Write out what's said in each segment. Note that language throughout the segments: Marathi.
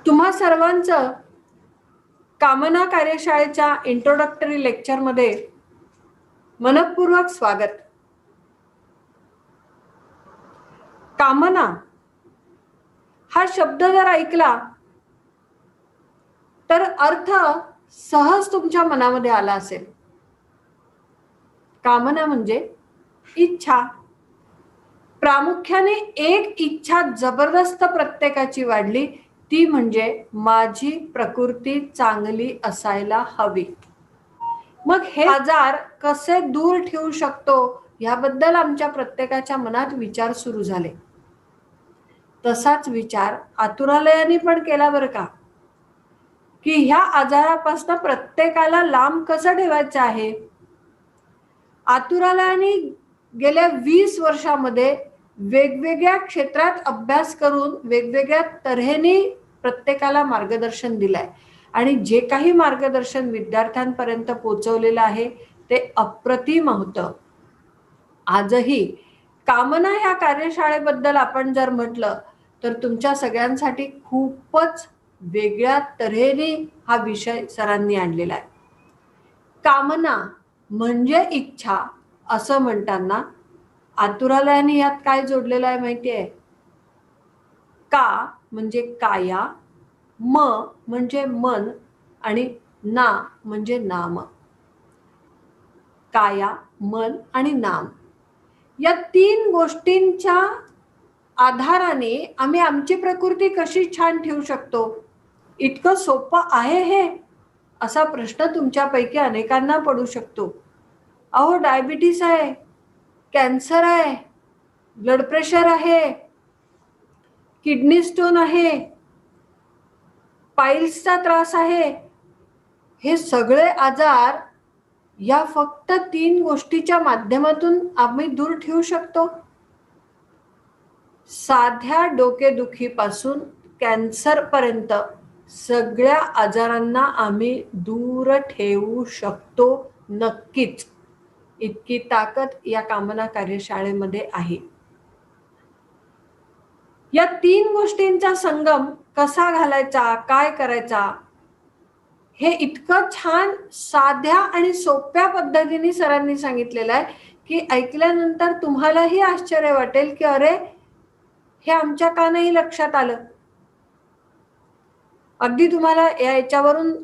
तुम्हा सर्वांचं कामना कार्यशाळेच्या इंट्रोडक्टरी लेक्चरमध्ये मनपूर्वक स्वागत. कामना हा शब्द जर ऐकला तर अर्थ सहज तुमच्या मनामध्ये आला असेल. कामना म्हणजे इच्छा. प्रामुख्याने एक इच्छा जबरदस्त प्रत्येकाची वाढली, ती म्हणजे माझी प्रकृती चांगली असायला हवी. मग हे आजार कसे दूर ठेवू शकतो याबद्दल आमच्या प्रत्येकाच्या मनात विचार सुरू झाले. तसाच विचार आतुरालयाने पण केला बरं का, की ह्या आजारापासून प्रत्येकाला लांब कसं ठेवायचं आहे. आतुरालयाने गेल्या 20 वर्षामध्ये वेगवेगळ्या क्षेत्रात अभ्यास करून वेगवेगळ्या तऱ्हेने प्रत्येकाला मार्गदर्शन दिलंय आणि जे काही मार्गदर्शन विद्यार्थ्यांपर्यंत पोहोचवलेलं आहे ते अप्रतिम होतं. आजही कामना या कार्यशाळेबद्दल आपण जर म्हटलं तर तुमच्या सगळ्यांसाठी खूपच वेगळ्या तऱ्हेने हा विषय सरांनी आणलेला आहे. कामना म्हणजे इच्छा असं म्हणताना आतुरालयाने यात काय जोडलेलं आहे माहिती आहे? का म्हणजे काया, म म्हणजे मन आणि ना म्हणजे नाम. काया, मन आणि नाम या 3 गोष्टींच्या आधाराने आम्ही आमची प्रकृती कशी छान ठेवू शकतो. इतकं सोपं आहे हे, असा प्रश्न तुमच्यापैकी अनेकांना पडू शकतो. अहो, डायबिटीस आहे, कॅन्सर आहे, ब्लड प्रेशर आहे, किडनी स्टोन आहे, पाईल्सचा त्रास आहे. हे सगळे आजार या फक्त 3 गोष्टीच्या माध्यमातून आम्ही दूर ठेवू शकतो. साध्या डोकेदुखीपासून कॅन्सर पर्यंत सगळ्या आजारांना आम्ही दूर ठेवू शकतो नक्कीच. इतकी ताकद या कामना कार्यशाळेमध्ये आहे. या 3 गोष्टींचा संगम कसा घालायचा, काय करायचा, हे इतकं छान साध्या आणि सोप्या पद्धतीने सरांनी सांगितलेलं आहे की ऐकल्यानंतर तुम्हालाही आश्चर्य वाटेल की अरे, हे आमच्या का नाही लक्षात आलं. अगदी तुम्हाला याच्यावरून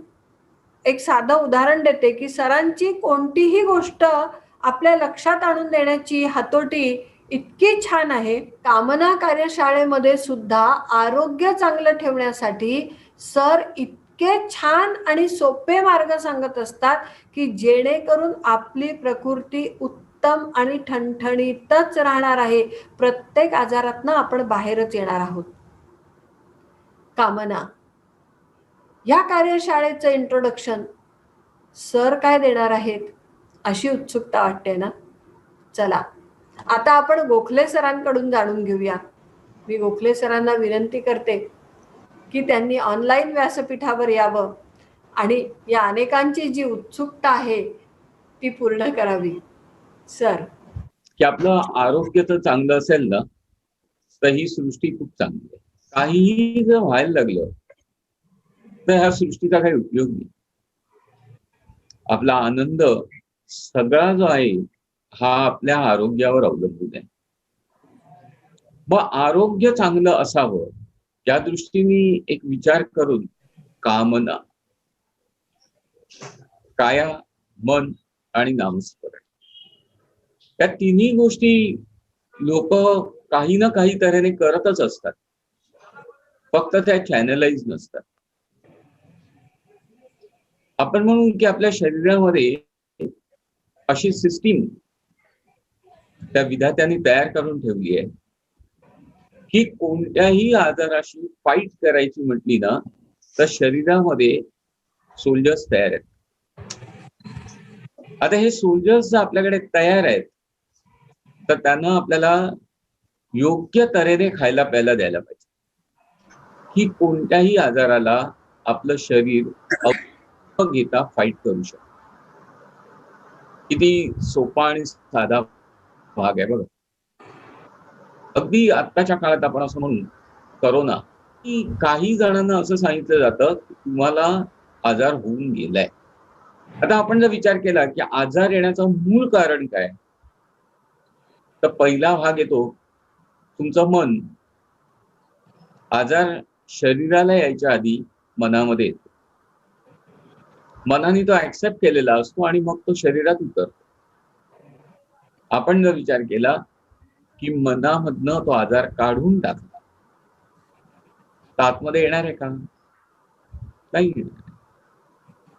एक साधं उदाहरण देते की सरांची कोणतीही गोष्ट आपल्या लक्षात आणून देण्याची हातोटी इतकी छान आहे. कामना कार्यशाळेमध्ये सुद्धा आरोग्य चांगलं ठेवण्यासाठी सर इतके छान आणि सोपे मार्ग सांगत असतात की जेणेकरून आपली प्रकृती उत्तम आणि ठणठणीतच राहणार आहे. प्रत्येक आजारातनं आपण बाहेरच येणार आहोत. कामना या कार्यशाळेचं इंट्रोडक्शन सर काय देणार आहेत अशी उत्सुकता वाटते ना. चला आता आपण गोखले सरांकडून जाणून घेऊया. मी गोखले सरांना विनंती करते की त्यांनी ऑनलाईन व्यासपीठावर यावं आणि या अनेकांची जी उत्सुकता आहे ती पूर्ण करावी. सर. की आपलं आरोग्य तर चांगलं असेल ना तर ही सृष्टी खूप चांगली आहे. काहीही जर व्हायला लागलं तर ह्या सृष्टीचा काही उपयोग नाही. आपला आनंद सगळा जो आहे हा आपल्या आरोग्यावर अवलंबून आहे. मग आरोग्य चांगलं असावं या दृष्टीने एक विचार करून कामना, काया, मन आणि नामस्मरण या तिन्ही गोष्टी लोक काही ना काही तऱ्हेने करतच असतात, फक्त त्या चॅनलाइज नसतात. आपण म्हणू की आपल्या शरीरामध्ये अशी सिस्टीम त्या विधात्याने तयार करून ठेवली आहे की कोणत्याही आजाराशी फाईट करायची म्हटली ना तर शरीरामध्ये सोल्जर्स तयार आहेत. आता हे सोल्जर्स जर आपल्याकडे तयार आहेत तर त्यांना आपल्याला योग्य तऱ्हेने खायला प्यायला द्यायला पाहिजे की कोणत्याही आजाराला आपलं शरीर घेता फाईट करू शकतो. किती सोपा आणि साधा भाग आहे बघा. अगदी आत्ताच्या काळात आपण असं म्हणून करोना की काही जणांना असं सांगितलं जातं की तुम्हाला आजार होऊन गेलाय. आता आपण जर विचार केला की आजार येण्याचं मूळ कारण काय, तर पहिला भाग येतो तुमचं मन. आजार शरीराला यायच्या आधी मनामध्ये येतो. मनाने तो ऍक्सेप्ट केलेला असतो आणि मग तो शरीरात उतरतो. आपण जर विचार केला की मनामधनं तो आजार काढून टाकला, तर आतमध्ये येणार आहे का? नाही येणार.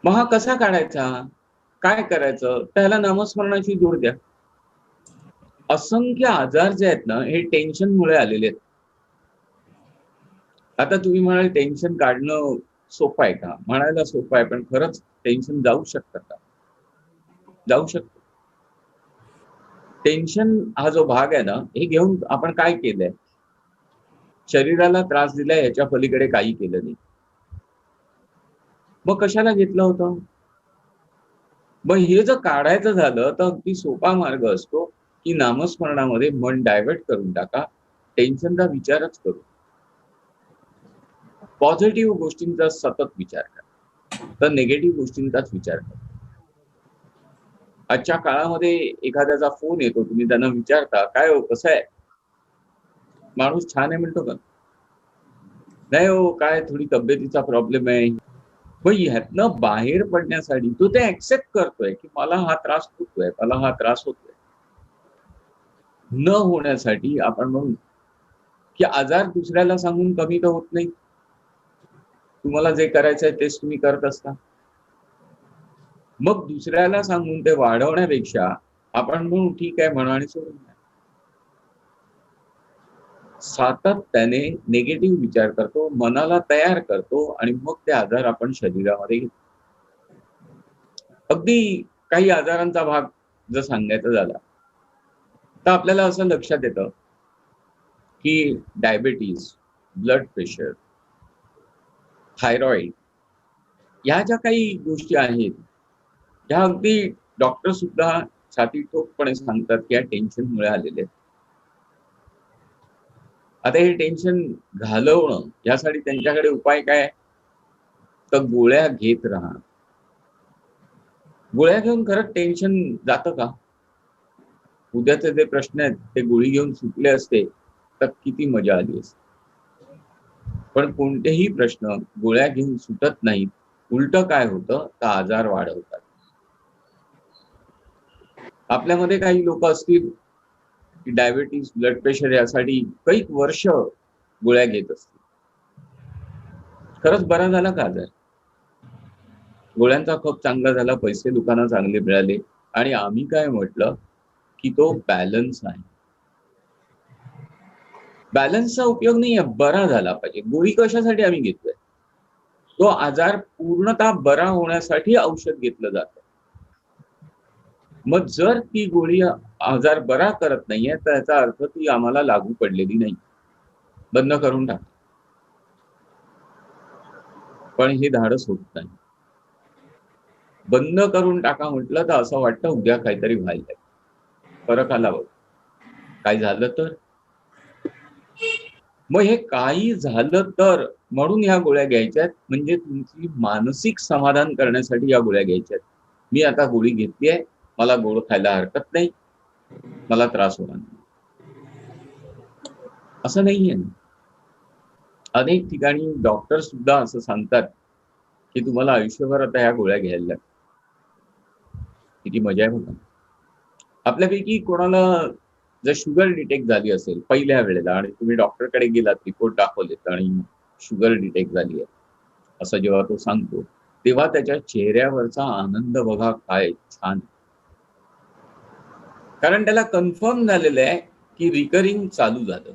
मग हा कसा काढायचा, काय करायचं? त्याला नामस्मरणाची जोड द्या. असंख्य आजार जे आहेत ना, हे टेन्शनमुळे आलेले आहेत. आता तुम्ही म्हणाल टेन्शन काढणं सोपं आहे का? म्हणायला सोपं आहे, पण खरंच टेन्शन जाऊ शकतं का? जाऊ शकतो. टेन्शन हा जो भाग आहे ना, हे घेऊन आपण काय केलंय? शरीराला त्रास दिलाय, ह्याच्या पलीकडे काही केलं नाही. मग कशाला घेतलं होतं? मग हे जर काढायचं झालं तर अगदी सोपा मार्ग असतो की नामस्मरणामध्ये मन डायव्हर्ट करून टाका. टेन्शनचा विचारच करू. पॉझिटिव्ह गोष्टींचा सतत विचार करा, तर निगेटिव्ह गोष्टींचाच विचार करा. आजच्या काळामध्ये एखाद्याचा फोन येतो, तुम्ही त्यांना विचारता काय हो कसं आहे, माणूस छान आहे म्हणतो का? नाही हो, काय थोडी तब्येतीचा प्रॉब्लेम आहे. मग ह्यातनं बाहेर पडण्यासाठी तो ते ऍक्सेप्ट करतोय की मला हा त्रास होतोय, मला हा त्रास होतोय. न होण्यासाठी आपण म्हणू की आजार दुसऱ्याला सांगून कमी तर होत नाही. तुम्हाला जे करायचंय तेच तुम्ही करत असता. मग दुसऱ्याला सांगून ते वाढवण्यापेक्षा आपण म्हणू ठीक आहे म्हणा आणि सोडून द्या. सातत्याने निगेटिव्ह विचार करतो, मनाला तयार करतो आणि मग ते आजार आपण शरीरामध्ये घेतो. अगदी काही आजारांचा भाग जर सांगायचा झाला तर आपल्याला असं लक्षात येतं की डायबिटीज, ब्लड प्रेशर, थायरॉइड, ह्या ज्या काही गोष्टी आहेत, ह्या अगदी डॉक्टर सुद्धा छाती ठोकपणे सांगतात की या टेन्शनमुळे आलेले आहेत. आता हे टेन्शन घालवणं यासाठी त्यांच्याकडे उपाय काय? तर गोळ्या घेत राहा. गोळ्या घेऊन खरंच टेन्शन जातं का? उद्याचे जे प्रश्न आहेत ते गोळी घेऊन सुटले असते तर किती मजा आली असते. पण कोणतेही प्रश्न गोळ्या घेऊन सुटत नाहीत. उलट काय होतं तर आजार वाढवतात. आपल्यामध्ये काही लोक असतील की डायबिटीज, ब्लड प्रेशर यासाठी काही वर्ष गोळ्या घेत असतील. खरंच बरा झाला का आजार? गोळ्यांचा खप चांगला झाला, पैसे दुकाना चांगले मिळाले आणि आम्ही काय म्हटलं की तो बॅलन्स आहे. बॅलन्सचा उपयोग नाहीये, बरा झाला पाहिजे. गोळी कशासाठी आम्ही घेतोय? तो आजार पूर्णतः बरा होण्यासाठी औषध घेतलं जातं. मग जर ती गोळी आजार बरा करत नाहीये तर याचा अर्थ ती आम्हाला लागू पडलेली नाही. बंद करून टाक. पण हे धाडस होत नाही. बंद करून टाका म्हटलं तर असं वाटतं उद्या काहीतरी व्हायला. फरक आला बघ. काय झालं तर? मग हे काही झालं तर म्हणून ह्या गोळ्या घ्यायच्यात, म्हणजे तुमची मानसिक समाधान करण्यासाठी या गोळ्या घ्यायच्यात. मी आता गोळी घेतली आहे, मला गोड खायला हरकत नाही, मला त्रास होणार नाही. असं नाहीये ना. अनेक ठिकाणी डॉक्टर सुद्धा असं सांगतात की तुम्हाला आयुष्यभर आता ह्या गोळ्या घ्यायला लागतात. किती मजा आहे बघा. आपल्यापैकी कोणाला जर शुगर डिटेक्ट झाली असेल पहिल्या वेळेला आणि तुम्ही डॉक्टरकडे गेलात, रिपोर्ट दाखवलेत आणि शुगर डिटेक्ट झाली आहे असं जेव्हा तो सांगतो तेव्हा त्याच्या चेहऱ्यावरचा आनंद बघा काय छान. कारण त्याला कन्फर्म झालेलं आहे की रिकरिंग चालू झालं.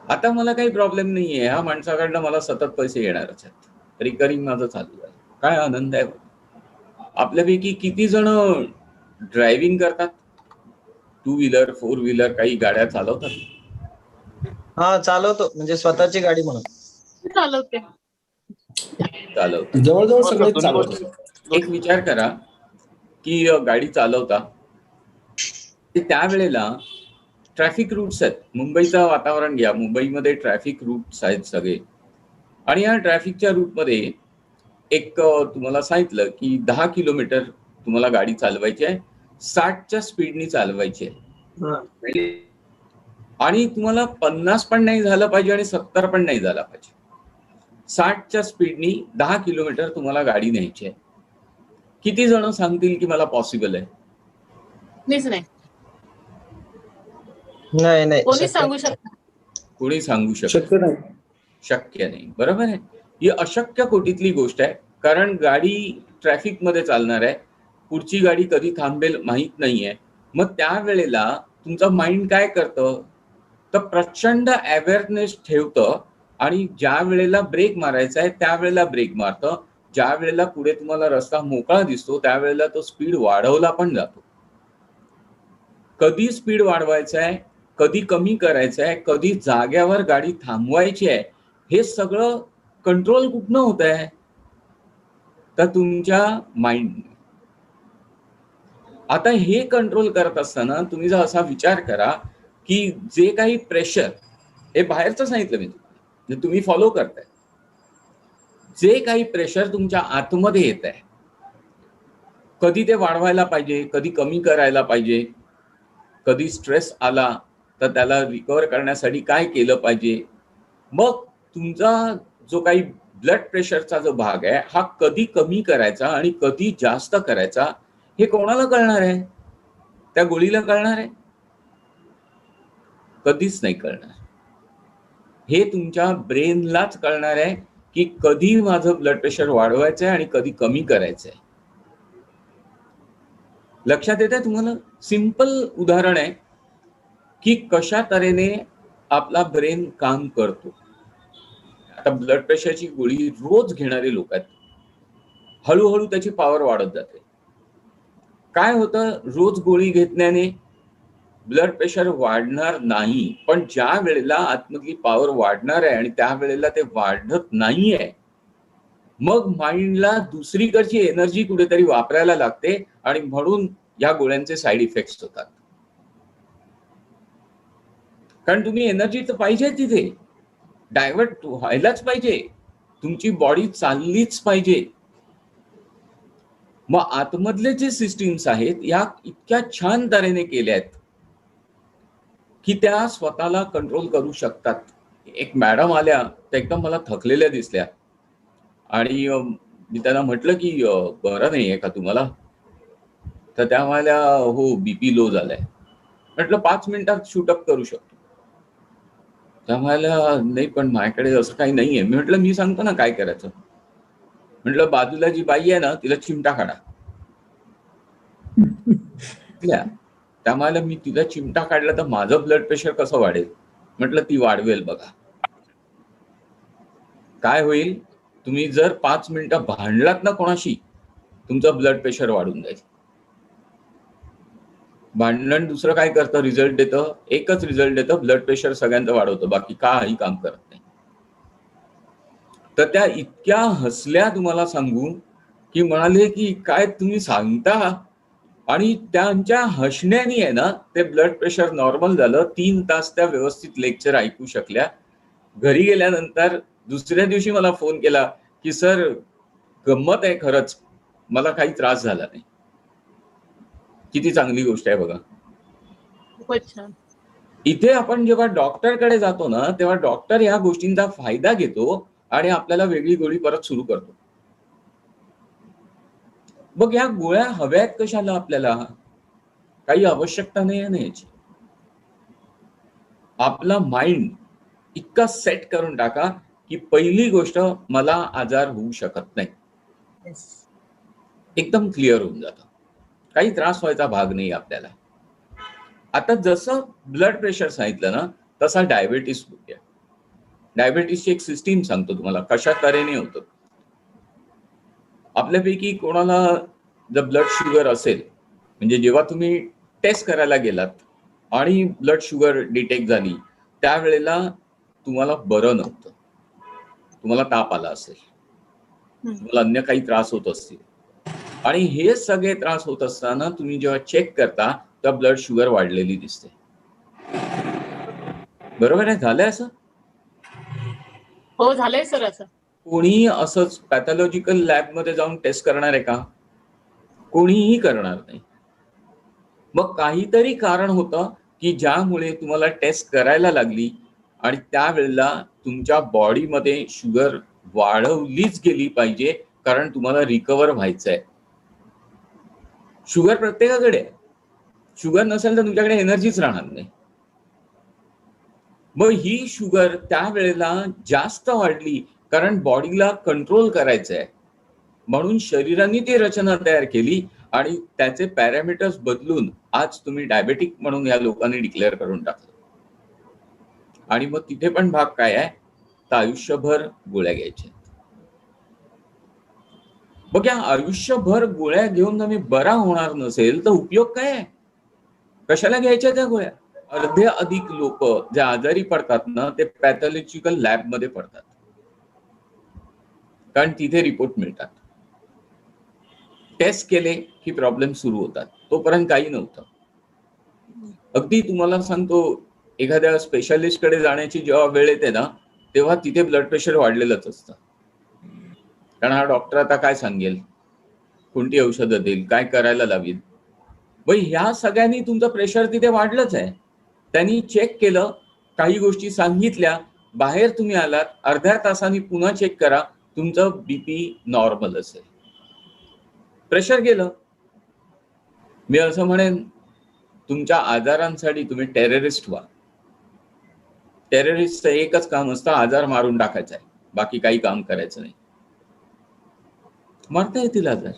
आता मला काही प्रॉब्लेम नाहीये, ह्या माणसाकडनं मला सतत पैसे येणारच आहेत, रिकरिंग माझं चालू झालं. काय आनंद आहे. आपल्यापैकी किती जण ड्रायव्हिंग करतात, 2 व्हीलर 4 व्हीलर काही गाड्या चालवतात? हा चालवतो, म्हणजे स्वतःची गाडी म्हणून चालवते. चालवतात. जवळजवळ सगळेच चालवतात. एक विचार करा की गाडी चालवता ते त्यावेळेला ट्रॅफिक रूट्स आहेत. मुंबईचं वातावरण घ्या, मुंबईमध्ये ट्रॅफिक रूट्स आहेत सगळे, आणि या ट्रॅफिकच्या रूटमध्ये एक तुम्हाला सांगितलं की 10 किलोमीटर तुम्हाला गाडी चालवायची आहे, 60च्या स्पीडनी चालवायची आहे, आणि तुम्हाला 50 पण नाही झालं पाहिजे आणि 70 पण नाही झाला पाहिजे. 60च्या स्पीडनी 10 किलोमीटर तुम्हाला गाडी न्यायची आहे. किती जण सांगतील की मला पॉसिबल आहे? मीच नाही, नाही नाही कोणी शक्य सांगू शकत. कोणी सांगू शकत शक्य नाही. शक्य नाही. बरोबर आहे. ही अशक्य कोटीतली गोष्ट आहे, कारण गाडी ट्रॅफिक मध्ये चालणार आहे, पुढची गाडी कधी थांबेल माहित नाहीये. मग त्यावेळेला तुमचं माइंड काय करतं, तर प्रचंड अवेअरनेस ठेवतं, आणि ज्या वेळेला ब्रेक मारायचा आहे त्यावेळेला ब्रेक मारतं, ज्या वेळेला पुढे तुम्हाला रस्ता मोकळा दिसतो त्यावेळेला तो स्पीड वाढवला पण जातो. कधी स्पीड वाढवायचा आहे, कधी कमी करायचं आहे, कधी जाग्यावर गाडी थांबवायची आहे, हे सगळं कंट्रोल कुठनं होत आहे, तर तुमच्या माइंड. आता हे कंट्रोल करत असताना तुम्ही जर असा विचार करा की जे काही प्रेशर, हे बाहेरचं सांगितलं मी तुम्हाला, तुम्ही फॉलो करताय, जे काही प्रेशर तुमच्या आतमध्ये येत आहे, कधी ते वाढवायला पाहिजे, कधी कमी करायला पाहिजे, कधी स्ट्रेस आला तर त्याला रिकव्हर करण्यासाठी काय केलं पाहिजे, मग तुमचा जो काही ब्लड प्रेशरचा जो भाग आहे हा कधी कमी करायचा आणि कधी जास्त करायचा, हे कोणाला कळणार आहे? त्या गोळीला कळणार आहे? कधीच नाही कळणार. हे तुमच्या ब्रेनलाच कळणार आहे की कधी माझं ब्लड प्रेशर वाढवायचं आहे आणि कधी कमी करायचं आहे. लक्षात येत आहे तुम्हाला? सिंपल उदाहरण आहे की कशा तऱ्हेने आपला ब्रेन काम करतो. आता ब्लड प्रेशरची गोळी रोज घेणारे लोक आहेत, हळूहळू त्याची पॉवर वाढत जाते. काय होतं, रोज गोळी घेतल्याने ब्लड प्रेशर वाढणार नाही, पण ज्या वेळेला आतमधली पॉवर वाढणार आहे आणि त्या वेळेला ते वाढत नाहीये, मग माइंडला दुसरीकडची एनर्जी कुठेतरी वापरायला लागते आणि म्हणून या गोळ्यांचे साईड इफेक्ट्स होतात. कारण तुम्ही एनर्जी तर पाहिजे, तिथे डायव्हर्ट व्हायलाच पाहिजे, तुमची बॉडी चाललीच पाहिजे. मग आतमधले जे सिस्टीम्स आहेत या इतक्या छान तऱ्हेने केल्या आहेत की त्या स्वतःला कंट्रोल करू शकतात. एक मॅडम आल्या, त्या एकदम मला थकलेल्या दिसल्या, आणि मी त्यांना म्हटलं की बरं नाही आहे का तुम्हाला? तर त्या म्हणाल्या हो, बीपी लो झालाय. म्हटलं 5 मिनिटात शूटअप करू शकतो. त्या म्हणाल्या नाही पण माझ्याकडे असं काही नाहीये. मी म्हटलं मी सांगतो ना काय करायचं. म्हटलं बाजूला जी बाई आहे ना तिला चिमटा काढा. त्या म्हणाल्या मी तिला चिमटा काढला तर माझं ब्लड प्रेशर कसं वाढेल? म्हटलं ती वाढवेल बघा. काय होईल, तुम्ही जर 5 मिनिटं भांडलात ना कोणाशी, तुमचं ब्लड प्रेशर वाढून जाईल. भांडण दुसरं काय करतं, रिझल्ट देतं, एकच रिझल्ट देतं, ब्लड प्रेशर सगळ्यांचं वाढवतं, बाकी काही काम करत नाही. तर त्या इतक्या हसल्या तुम्हाला सांगू की म्हणाले की काय तुम्ही सांगता, आणि त्यांच्या हसण्याने आहे ना ते ब्लड प्रेशर नॉर्मल झालं. 3 तास त्या व्यवस्थित लेक्चर ऐकू शकल्या. घरी गेल्यानंतर दुसऱ्या दिवशी मला फोन केला की सर गंमत आहे, खरंच मला काही त्रास झाला नाही. किती चांगली गोष्ट आहे बघा. खूपच छान. इथे आपण जेव्हा डॉक्टरकडे जातो ना तेव्हा डॉक्टर ह्या गोष्टींचा फायदा घेतो आणि आपल्याला वेगळी गोळी परत सुरू करतो. मग ह्या गोळ्या हव्यात कशाला आपल्याला? काही आवश्यकता नाही आहे ना याची. आपला माइंड इतका सेट करून टाका की पहिली गोष्ट मला आजार होऊ शकत नाही, Yes. एकदम क्लिअर होऊन जातं. काही त्रास व्हायचा भाग नाही आपल्याला. आता जसं ब्लड प्रेशर सांगितलं ना तसा डायबिटीस बघूया. डायबिटीसची एक सिस्टीम सांगतो तुम्हाला कशा तऱ्हेने होतं. आपल्यापैकी कोणाला जर ब्लड शुगर असेल, म्हणजे जेव्हा तुम्ही टेस्ट करायला गेलात आणि ब्लड शुगर डिटेक्ट झाली त्यावेळेला तुम्हाला बरं नव्हतं, तुम्हाला ताप आला असेल, तुम्हाला अन्य काही त्रास होत असतील, आणि हे सगळे त्रास होत असताना तुम्ही जेव्हा चेक करता तेव्हा ब्लड शुगर वाढलेली दिसते. बरोबर आहे, झालंय असं? हो झालंय सर असं. कोणीही असंच पॅथॉलॉजिकल लॅबमध्ये जाऊन टेस्ट करणार आहे का? कोणीही करणार नाही. मग काहीतरी कारण होतं की ज्यामुळे तुम्हाला टेस्ट करायला लागली आणि त्यावेळेला तुमच्या बॉडीमध्ये शुगर वाढवलीच गेली पाहिजे, कारण तुम्हाला रिकवर व्हायचंय. शुगर प्रत्येकाकडे आहे. शुगर नसेल तर तुमच्याकडे एनर्जीच राहणार नाही. मग ही शुगर त्यावेळेला जास्त वाढली कारण बॉडीला कंट्रोल करायचं आहे, म्हणून शरीराने ती रचना तयार केली आणि त्याचे पॅरामीटर्स बदलून आज तुम्ही डायबेटिक म्हणून या लोकांनी डिक्लेअर करून टाकलं. आणि मग तिथे पण भाग काय आहे, तर आयुष्यभर गोळ्या घ्यायच्या. मग या आयुष्यभर गोळ्या घेऊन तुम्ही बरा होणार नसेल तर उपयोग काय आहे? कशाला घ्यायच्या त्या गोळ्या? अर्धे अधिक लोक जे आजारी पडतात ना, ते पॅथॉलॉजिकल लॅबमध्ये पडतात, कारण तिथे रिपोर्ट मिळतात. टेस्ट केले की प्रॉब्लेम सुरू होतात. तोपर्यंत काही नव्हतं. अगदी तुम्हाला सांगतो, एखाद्या स्पेशालिस्ट कडे जाण्याची जेव्हा वेळ येते ना, तेव्हा तिथे ब्लड प्रेशर वाढलेलंच असतं. कारण हा डॉक्टर आता काय सांगेल, कोणती औषधं देईल, काय करायला लावील. मग ह्या सगळ्यांनी तुमचं प्रेशर तिथे वाढलंच आहे. त्यांनी चेक केलं, काही गोष्टी सांगितल्या, बाहेर तुम्ही आलात, अर्ध्या तासांनी पुन्हा चेक करा, तुमचं बीपी नॉर्मल असेल. प्रेशर गेलं. मी असं म्हणेन, तुमच्या आजारांसाठी तुम्ही टेररिस्ट व्हा. टेररिस्टचं एकच काम असतं, आजार मारून टाकायचा आहे, बाकी काही काम करायचं नाही. मारता येतील आजार.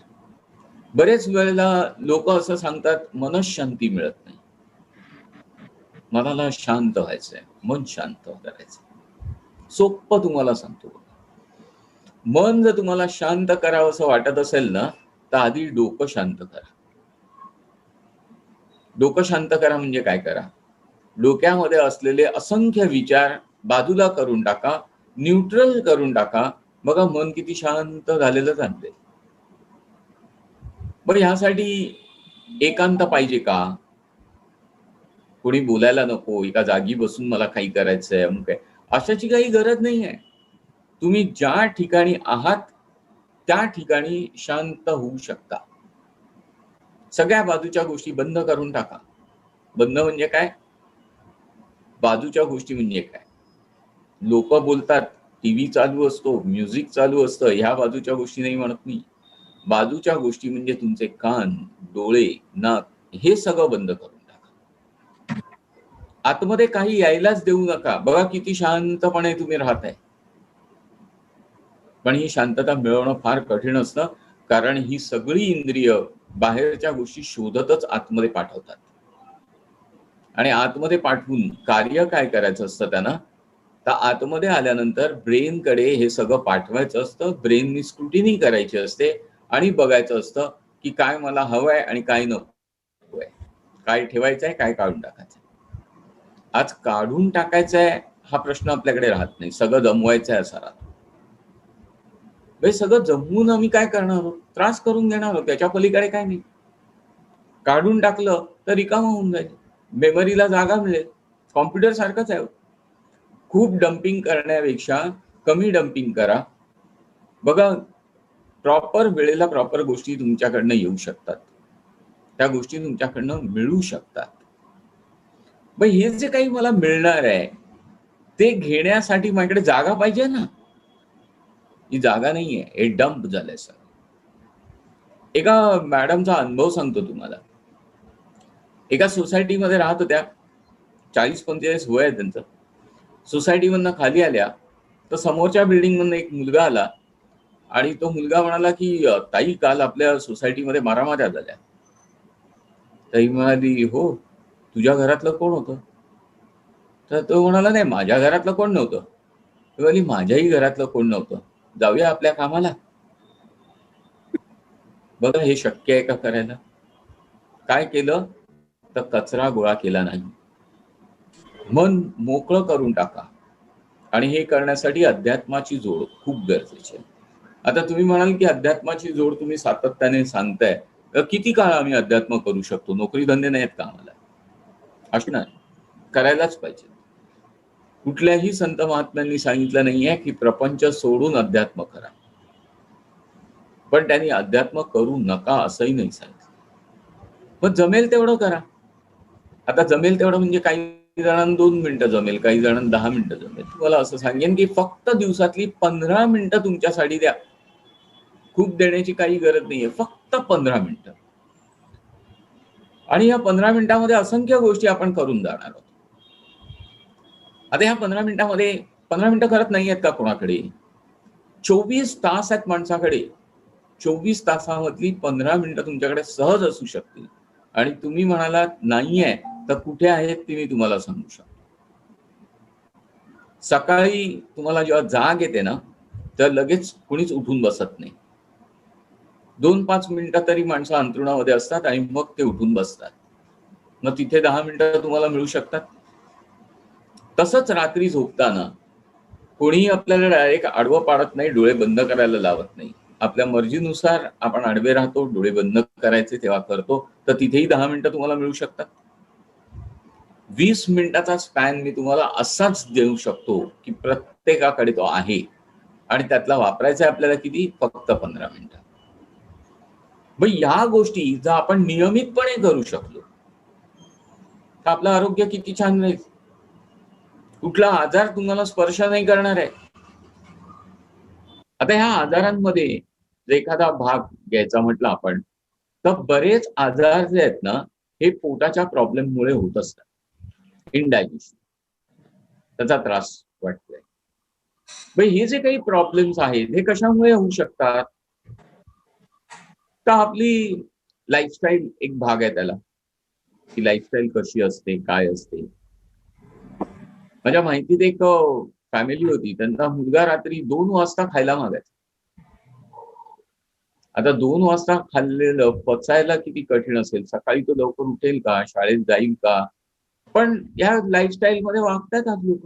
बरेच वेळेला लोक असं सांगतात, मनशांती मिळत नाही. मनाला शांत व्हायचंय, मन शांत करायचं. सोपं तुम्हाला सांगतो. मन जर तुम्हाला शांत करावं असं वाटत असेल ना, तर आधी डोकं शांत करा. डोकं शांत करा म्हणजे काय करा? डोक्यामध्ये असलेले असंख्य विचार बाजूला करून टाका, न्यूट्रल करून टाका. बघा मन किती शांत झालेलं जाणते. बरं, ह्यासाठी एकांत पाहिजे का? कोणी बोलायला नको, एका जागी बसून मला काही करायचंय अमुक आहे, अशाची काही गरज नाही आहे. तुम्ही ज्या ठिकाणी आहात त्या ठिकाणी शांत होऊ शकता. सगळ्या बाजूच्या गोष्टी बंद करून टाका. बंद म्हणजे काय? बाजूच्या गोष्टी म्हणजे काय? लोक बोलतात, टीव्ही चालू असतो, म्युझिक चालू असतं, ह्या बाजूच्या गोष्टी नाही म्हणत मी. बाजूच्या गोष्टी म्हणजे तुमचे कान, डोळे, नाक, हे सगळं बंद करून टाका. आतमध्ये काही यायलाच देऊ नका. बघा किती शांतपणे तुम्ही राहताय. पण ही शांतता मिळवणं फार कठीण असतं, कारण ही सगळी इंद्रिय बाहेरच्या गोष्टी शोधतच आतमध्ये पाठवतात. आणि आतमध्ये पाठवून कार्य काय करायचं असतं त्यांना, तर आतमध्ये आल्यानंतर ब्रेनकडे हे सगळं पाठवायचं असतं. ब्रेननी स्क्रुटिनी करायची असते आणि बघायचं असतं की काय मला हवंय आणि काय नकोय, काय ठेवायचंय, काय काढून टाकायचंय. आज काढून टाकायचंय हा प्रश्न आपल्याकडे राहत नाही, सगळं जमवायचंय असा राहतो. सगळं जमवून आम्ही काय करणार आहोत? त्रास करून घेणार आहोत, त्याच्या पलीकडे काय नाही. काढून टाकलं तर रिकामं होऊन जाईल, मेमरीला जागा मिळेल. कॉम्प्युटर सारखंच आहे. खूप डम्पिंग करण्यापेक्षा कमी डम्पिंग करा. बघा, प्रॉपर वेळेला प्रॉपर गोष्टी तुमच्याकडनं येऊ शकतात, त्या गोष्टी तुमच्याकडनं मिळू शकतात. मग हे जे काही मला मिळणार आहे ते घेण्यासाठी माझ्याकडे जागा पाहिजे ना. ही जागा नाहीये, हे डंप झालंय सर. एका मॅडमचा अनुभव सांगतो तुम्हाला. एका सोसायटीमध्ये राहत होत्या, 40-45 वय आहे त्यांचं. सोसायटीमधनं खाली आल्या तर समोरच्या बिल्डिंग मधनं एक मुलगा आला आणि तो मुलगा म्हणाला की ताई, काल आपल्या सोसायटीमध्ये मारामाऱ्या झाल्या. ताई म्हणाली, हो, तुझ्या घरातलं कोण होतं? तर तो म्हणाला, नाही, माझ्या घरातलं कोण नव्हतं. ती म्हणाली, माझ्याही घरातलं कोण नव्हतं, जाऊया आपल्या कामाला. बघा, हे शक्य आहे का करायला? काय केलं तर कचरा गोळा केला नाही. मन मोकळं करून टाका. आणि हे करण्यासाठी अध्यात्माची जोड खूप गरजेची आहे. आता तुम्ही म्हणाल की अध्यात्माची जोड तुम्ही सातत्याने सांगताय, तर किती काळ आम्ही अध्यात्म करू शकतो? नोकरी धंदे नाहीत का आम्हाला? असं नाही, करायलाच पाहिजे. कुठल्याही संत महात्म्यांनी सांगितलं नाहीये की प्रपंच सोडून अध्यात्म करा, पण त्यांनी अध्यात्म करू नका असंही नाही सांगितलं. मग जमेल तेवढं करा. आता जमेल तेवढं म्हणजे काही जणांना 2 मिनिटं जमेल, काही जणांना 10 मिनिटं जमेल. तुम्हाला असं सांगेन की फक्त दिवसातली 15 मिनिटं तुमच्यासाठी द्या. खूप देण्याची काही गरज नाहीये, फक्त 15 मिनिटं. आणि या 15 मिनिटांमध्ये असंख्य गोष्टी आपण करून जाणार आहोत. आता ह्या 15 मिनिटांमध्ये 15 मिनिटं करत नाहीयेत का कोणाकडे? 24 तास आहेत माणसाकडे. 24 तासामधली 15 मिनिटं तुमच्याकडे सहज असू शकतील. आणि तुम्ही म्हणालात नाहीये तर कुठे आहेत ते मी तुम्हाला सांगू शकतो. सकाळी तुम्हाला जेव्हा जाग येते ना, तर लगेच कुणीच उठून बसत नाही. 2-5 मिनिटं तरी माणसं अंथरुणामध्ये असतात आणि मग ते उठून बसतात. मग तिथे 10 मिनिटं तुम्हाला मिळू शकतात. तसंच रात्री झोपताना कोणीही आपल्याला डायरेक्ट आडवं पाडत नाही, डोळे बंद करायला लावत नाही. आपल्या मर्जीनुसार आपण आडवे राहतो, डोळे बंद करायचे तेव्हा करतो, तर तिथेही 10 मिनिटं तुम्हाला मिळू शकतात. 20 मिनिटाचा स्पॅन मी तुम्हाला असाच देऊ शकतो की प्रत्येकाकडे तो आहे आणि त्यातला वापरायचा आपल्याला किती? फक्त 15 मिनिटं. मग या गोष्टी जर आपण नियमितपणे करू शकलो तर आपलं आरोग्य किती छान राहील. कुठला आजार तुम्हाला स्पर्श नाही करणार आहे. आता ह्या आजारांमध्ये जर एखादा भाग घ्यायचा म्हटलं आपण, तर बरेच आजार जे आहेत ना, हे पोटाच्या प्रॉब्लेममुळे होत असतात. इनडायजेशन, त्याचा त्रास वाटतोय. मग हे जे काही प्रॉब्लेम्स आहेत हे कशामुळे होऊ शकतात? तर आपली लाईफस्टाईल एक भाग आहे त्याला, की लाईफस्टाईल कशी असते, काय असते. माझ्या माहितीत एक फॅमिली होती, त्यांचा मुलगा रात्री 2 वाजता खायला मागायचा. आता 2 वाजता खाल्लेलं पचायला किती कठीण असेल. सकाळी तो लवकर उठेल का? शाळेत जाईल का? पण या लाईफस्टाईल मध्ये वागतात आज लोक.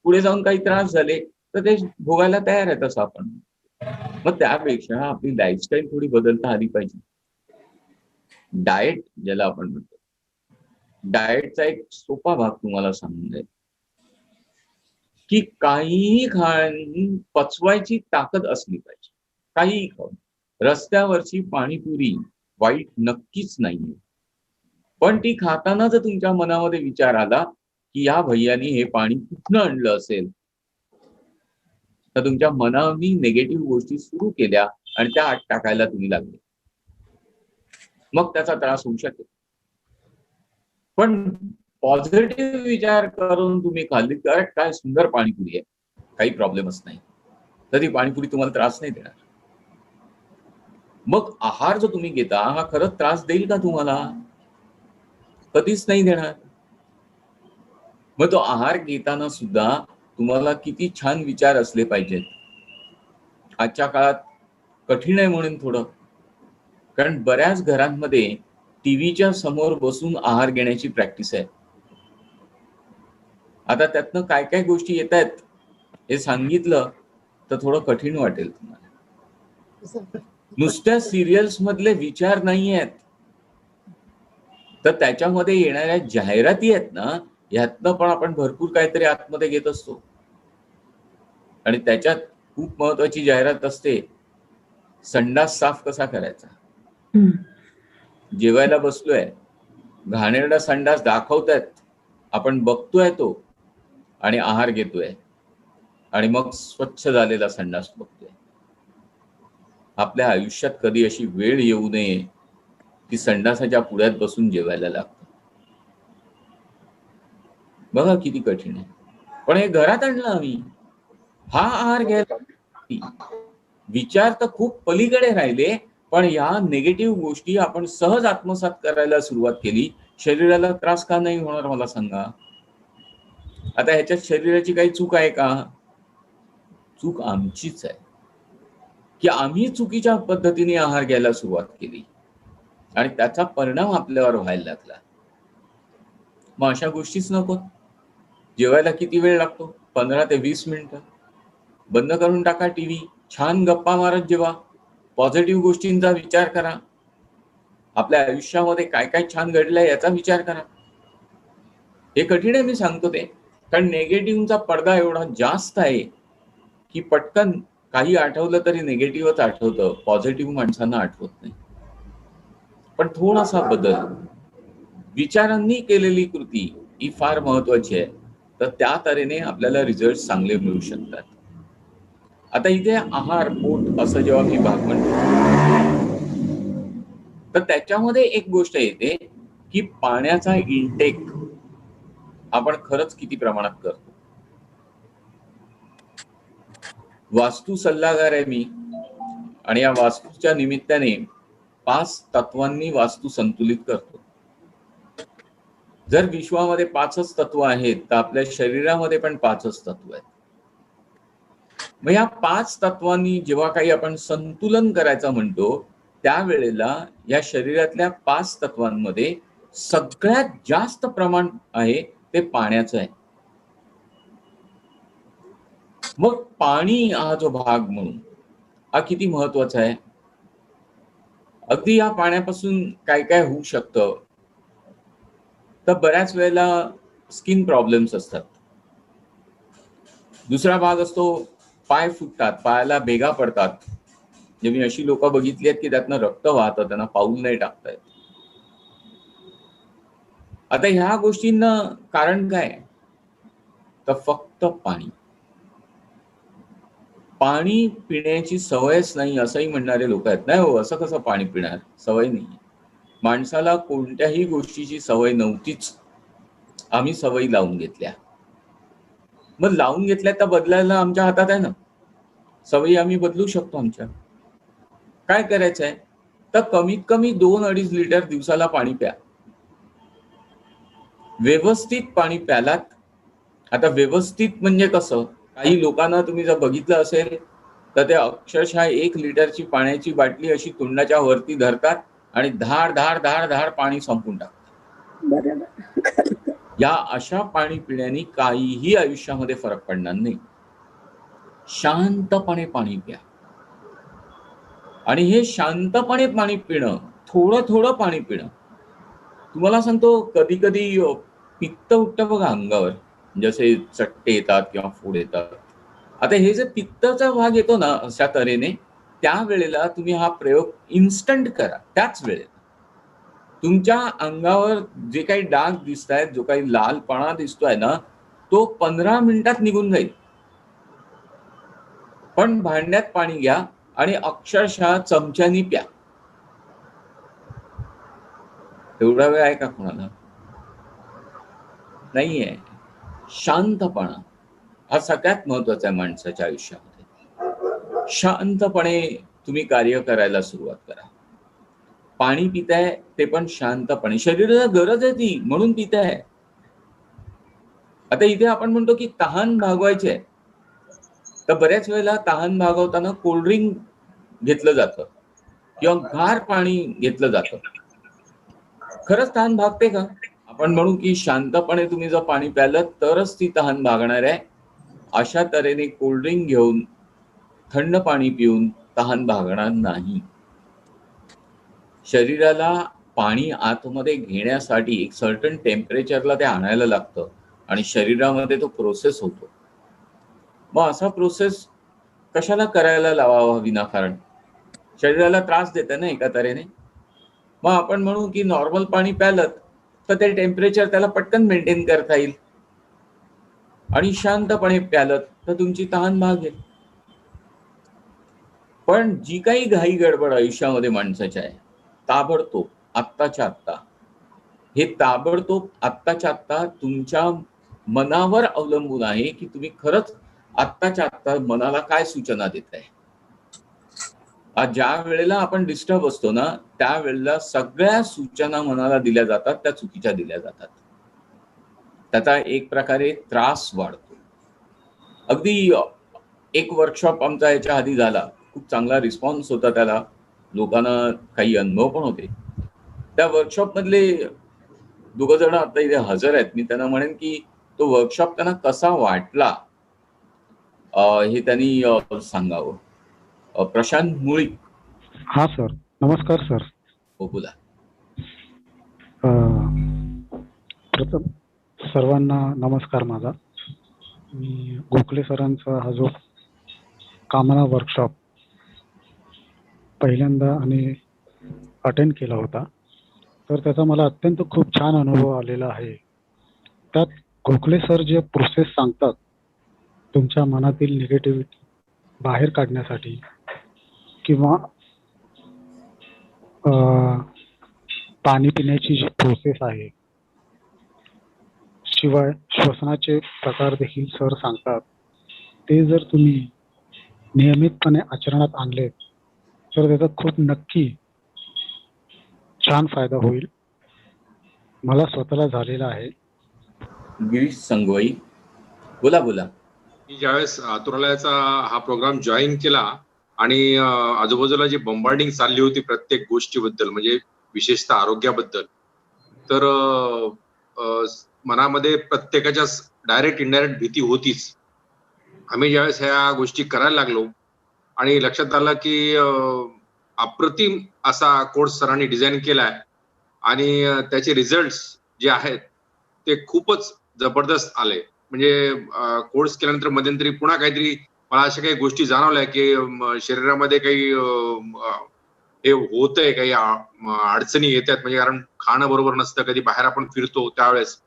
पुढे जाऊन काही त्रास झाले तर ते भोगायला तयार आहेत असं आपण. मग त्यापेक्षा आपली लाईफस्टाईल थोडी बदलता आली पाहिजे. डाएट ज्याला आपण म्हणतो, डाएटचा एक सोपा भाग तुम्हाला सांगून जाईल की काहीही खाऊन पचवायची ताकद असली पाहिजे. काहीही खाऊन. रस्त्यावरची पाणीपुरी वाईट नक्कीच नाहीये, पण ती खाताना जर तुमच्या मनामध्ये विचार आला की या भैयानी हे पाणी कुठनं आणलं असेल, तर तुमच्या मनाने निगेटिव्ह गोष्टी सुरू केल्या आणि त्या आत टाकायला तुम्ही लागले, मग त्याचा त्रास होऊ शकेल. पण पॉझिटिव्ह विचार करून तुम्ही खाल्ली तर काय सुंदर पाणीपुरी आहे, काही प्रॉब्लेमच नाही, तर ती पाणीपुरी तुम्हाला त्रास नाही देणार. मग आहार जो तुम्ही घेता हा खरंच त्रास देईल का तुम्हाला? कधीच नाही देणार. मग तो आहार घेताना सुद्धा तुम्हाला किती छान विचार असले पाहिजेत. आजच्या काळात कठीण आहे म्हणून थोडं, कारण बऱ्याच घरांमध्ये टीव्हीच्या समोर बसून आहार घेण्याची प्रॅक्टिस आहे. आता त्यातनं काय काय गोष्टी येत आहेत हे सांगितलं तर थोडं कठीण वाटेल तुम्हाला. नुसत्या सिरियल्स मधले विचार नाही आहेत, तर त्याच्यामध्ये येणाऱ्या जाहिराती आहेत ना, ह्यातनं पण आपण भरपूर काहीतरी आतमध्ये घेत असतो. आणि त्याच्यात खूप महत्वाची जाहिरात असते, संडास साफ कसा करायचा. जेवायला बसलोय, घाणेरडा संडास दाखवतायत, आपण बघतोय तो आणि आहार घेतोय आणि मग स्वच्छ झालेला संडास बघतोय. आपल्या आयुष्यात कधी अशी वेळ येऊ नये की संडासाच्या पुढ्यात बसून जेवायला लागतं. बघा किती कठीण आहे. पण हे घरात आणलं आम्ही, हा आहार घ्यायला. विचार तर खूप पलीकडे राहिले, पण या निगेटिव्ह गोष्टी आपण सहज आत्मसात करायला सुरुवात केली. शरीराला त्रास का नाही होणार मला सांगा? आता ह्याच्यात शरीराची काही चूक आहे का? चूक आमचीच आहे की आम्ही चुकीच्या पद्धतीने आहार घ्यायला सुरुवात केली आणि त्याचा परिणाम आपल्यावर व्हायला लागला. मग अशा गोष्टीच नको. जेवायला किती वेळ लागतो? 15 ते 20 मिनिटं. बंद करून टाका टीव्ही, छान गप्पा मारत जेवा, पॉझिटिव्ह गोष्टींचा विचार करा, आपल्या आयुष्यामध्ये काय काय छान घडलंय याचा विचार करा. हे कठीण आहे मी सांगतो ते, कारण निगेटिव्हचा पडदा एवढा जास्त आहे की पटकन काही आठवलं तरी निगेटिव्हच आठवतं, पॉझिटिव्ह माणसांना आठवत नाही. पण थोडासा बदल, विचारांनी केलेली कृती ही फार महत्वाची आहे. तर त्या तऱ्हेने आपल्याला रिझल्ट चांगले मिळू शकतात. आता इथे आहार, पोट असं जेव्हा मी भाग म्हणतो, तर त्याच्यामध्ये एक गोष्ट येते की पाण्याचा इनटेक आपण खरंच किती प्रमाणात करतो. वास्तू सल्लागार आहे मी, आणि या वास्तूच्या निमित्ताने 5 तत्वांनी वास्तू संतुलित करतो. जर विश्वामध्ये 5च तत्व आहेत तर आपल्या शरीरामध्ये पण 5च तत्व आहेत. मग या 5 तत्वांनी जेव्हा काही आपण संतुलन करायचं म्हणतो, त्यावेळेला या शरीरातल्या 5 तत्वांमध्ये सगळ्यात जास्त प्रमाण आहे ते पाण्याचं आहे. मग पाणी हा जो भाग म्हणून हा किती महत्वाचा आहे. अगदी या पाण्यापासून काय काय होऊ शकतं, तर बऱ्याच वेळेला स्किन प्रॉब्लेम्स असतात. दुसरा भाग असतो पाय फुटतात, पायाला भेगा पडतात. म्हणजे मी अशी लोक बघितली आहेत की त्यातनं रक्त वाहतं, त्यांना पाऊल नाही टाकता येत. आता ह्या गोष्टींना कारण काय, तर फक्त पाणी. पाणी पिण्याची सवयच नाही असंही म्हणणारे लोक आहेत. नाही हो, असं कसं पाणी पिणार, सवय नाही. माणसाला कोणत्याही गोष्टीची सवय नव्हतीच, आम्ही सवयी लावून घेतल्या. मग लावून घेतल्या तर बदलायला आमच्या हातात आहे ना. सवयी आम्ही बदलू शकतो आमच्या. काय करायचंय, तर कमीत कमी 2-2.5 लिटर दिवसाला पाणी प्या. व्यवस्थित पाणी प्यालात. आता व्यवस्थित म्हणजे कसं, काही लोकांना तुम्ही जर बघितलं असेल तर ते अक्षरशः 1 लिटरची पाण्याची बाटली अशी तोंडाच्या वरती धरतात आणि धाड धाड धाड धाड पाणी संपून टाकतात. या अशा पाणी पिण्याने काहीही आयुष्यामध्ये फरक पडणार नाही. शांतपणे पाणी प्या. आणि हे शांतपणे पाणी पिणं, थोडं थोडं पाणी पिणं, तुम्हाला सांगतो कधी कधी पित्त उठतं बघा अंगावर, जसे चट्टे येतात किंवा फोड येतात. आता हे जे पित्ताचा भाग येतो ना अशा तऱ्हेने, त्यावेळेला तुम्ही हा प्रयोग इन्स्टंट करा. त्याच वेळेला तुमच्या अंगावर जे काही डाग दिसत आहेत, जो काही लालपणा दिसतोय ना, तो 15 मिनिटात निघून जाईल. पण भांड्यात पाणी घ्या आणि अक्षरशः चमच्यानी प्या. एवढा वेळ आहे का कोणाला? नाहीये. शांतपणा हा सगळ्यात महत्वाचा आहे माणसाच्या आयुष्यामध्ये. शांतपणे तुम्ही कार्य करायला सुरुवात करा. पाणी पिताय ते पण शांतपणे, शरीराला गरज आहे ती म्हणून पिताय. आता इथे आपण म्हणतो की तहान भागवायची आहे, तर बऱ्याच वेळेला तहान भागवताना कोल्ड्रिंक घेतलं जातं किंवा गार पाणी घेतलं जातं. खरंच तहान भागते का? आपण म्हणू की शांतपणे तुम्ही जर पाणी प्यालं तरच ती तहान भागणार आहे. अशा तऱ्हेने कोल्ड्रिंक घेऊन, थंड पाणी पिऊन तहान भागणार नाही. शरीराला पाणी आतमध्ये घेण्यासाठी एक सर्टन टेम्परेचरला ते आणायला लागतं आणि शरीरामध्ये तो प्रोसेस होतो. मग असा प्रोसेस कशाला करायला लावावा विनाकारण? शरीराला त्रास देतं ना एका तऱ्हेने. मग आपण म्हणू की नॉर्मल पाणी प्यालं तर ते टेम्परेचर त्याला पटकन मेंटेन करता येईल, आणि शांतपणे प्यालं तर तुमची तहान भागेल. पण जी काही घाई गडबड आयुष्यामध्ये माणसाच्या आहे, ताबडतोब आत्ताच्या आत्ता, हे ताबडतोब आत्ताच्या आत्ता तुमच्या मनावर अवलंबून आहे की तुम्ही खरंच आत्ताच्या आत्ता मनाला काय सूचना देत आहे. ज्या वेळेला आपण डिस्टर्ब असतो ना, त्यावेळेला सगळ्या सूचना मनाला दिल्या जातात, त्या चुकीच्या दिल्या जातात. त्याचा एक प्रकारे त्रास वाढतो. अगदी एक वर्कशॉप आमचा याच्या आधी झाला, खूप चांगला रिस्पॉन्स होता त्याला, लोकांना काही अनुभव पण होते. त्या वर्कशॉप मधले 2 जण आता इथे हजर आहेत. मी त्यांना म्हणेन की तो वर्कशॉप त्यांना कसा वाटला हे त्यांनी सांगावं. प्रशांत मुळीक. हा सर, नमस्कार सर. हो, बोला. प्रथम सर्वांना नमस्कार माझा. मी गोखले सरांचा हा जो कामना वर्कशॉप पहिल्यांदा आणि अटेंड केला होता, तर त्याचा मला अत्यंत खूप छान अनुभव आलेला आहे. त्यात गोखले सर जे प्रोसेस सांगतात तुमच्या मनातील निगेटिव्हिटी बाहेर काढण्यासाठी किंवा पाणी पिण्याची जी प्रोसेस आहे, शिवाय श्वसनाचे प्रकार देखील सर सांगतात, ते जर तुम्ही नियमितपणे आचरणात आणले तर त्याचा खूप नक्की छान फायदा होईल. मला स्वतःला झालेला आहे. गिरीश संगवाई, बोला बोला. मी ज्यावेळेस आतुरालयाचा हा प्रोग्राम जॉईन केला आणि आजूबाजूला जी बंबार्डिंग चालली होती प्रत्येक गोष्टीबद्दल, म्हणजे विशेषतः आरोग्याबद्दल, तर मनामध्ये प्रत्येकाच्या डायरेक्ट इनडायरेक्ट भीती होतीच. आम्ही ज्यावेळेस ह्या गोष्टी करायला लागलो आणि लक्षात आलं की अप्रतिम असा कोर्स सरांनी डिझाईन केलाय आणि त्याचे रिझल्ट जे आहेत ते खूपच जबरदस्त आले. म्हणजे कोर्स केल्यानंतर मध्यंतरी पुन्हा काहीतरी मला अशा काही गोष्टी जाणवल्या की शरीरामध्ये काही हे होतंय, काही अडचणी येतात. म्हणजे कारण खाणं बरोबर नसतं, कधी बाहेर आपण फिरतो त्यावेळेस.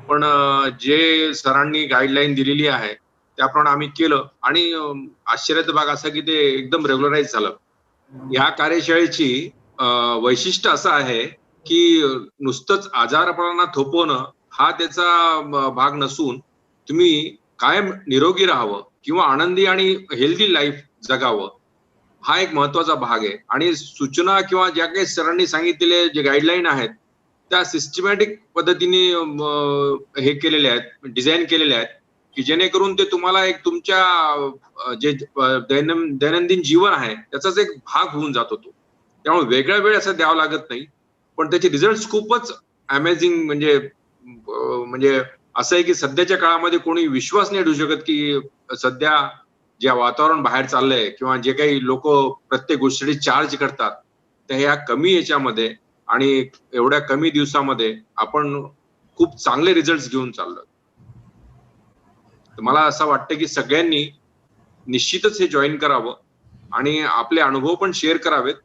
पण जे सरांनी गाईडलाईन दिलेली आहे त्याप्रमाणे आम्ही केलं आणि आश्चर्याचा भाग असा की ते एकदम रेग्युलराईज झालं. या कार्यशाळेची वैशिष्ट्य असं आहे की नुसतंच आजारपणांना थोपवणं हा त्याचा भाग नसून तुम्ही कायम निरोगी राहावं किंवा आनंदी आणि हेल्दी लाईफ जगावं हा एक महत्वाचा भाग आहे. आणि सूचना किंवा ज्या काही सरांनी सांगितलेले जे गाईडलाईन आहेत त्या सिस्टमॅटिक पद्धतीने हे केलेले आहेत, डिझाईन केलेले आहेत की जेणेकरून ते तुम्हाला एक तुमच्या जे दैनंदिन जीवन आहे त्याचाच एक भाग होऊन जातो तो. त्यामुळे वेगळा वेळ असं द्यावा लागत नाही, पण त्याचे रिझल्ट खूपच अमेझिंग. म्हणजे असं आहे की सध्याच्या काळामध्ये कोणी विश्वास नाही ठेवू शकत की सध्या जे वातावरण बाहेर चाललंय किंवा जे काही लोक प्रत्येक गोष्टीसाठी चार्ज करतात, तर ह्या कमी याच्यामध्ये आणि एवढ्या कमी दिवसामध्ये आपण खूप चांगले रिझल्ट घेऊन चाललोय. तर मला असं वाटतं की सगळ्यांनी निश्चितच हे जॉईन करावं आणि आपले अनुभव पण शेअर करावेत.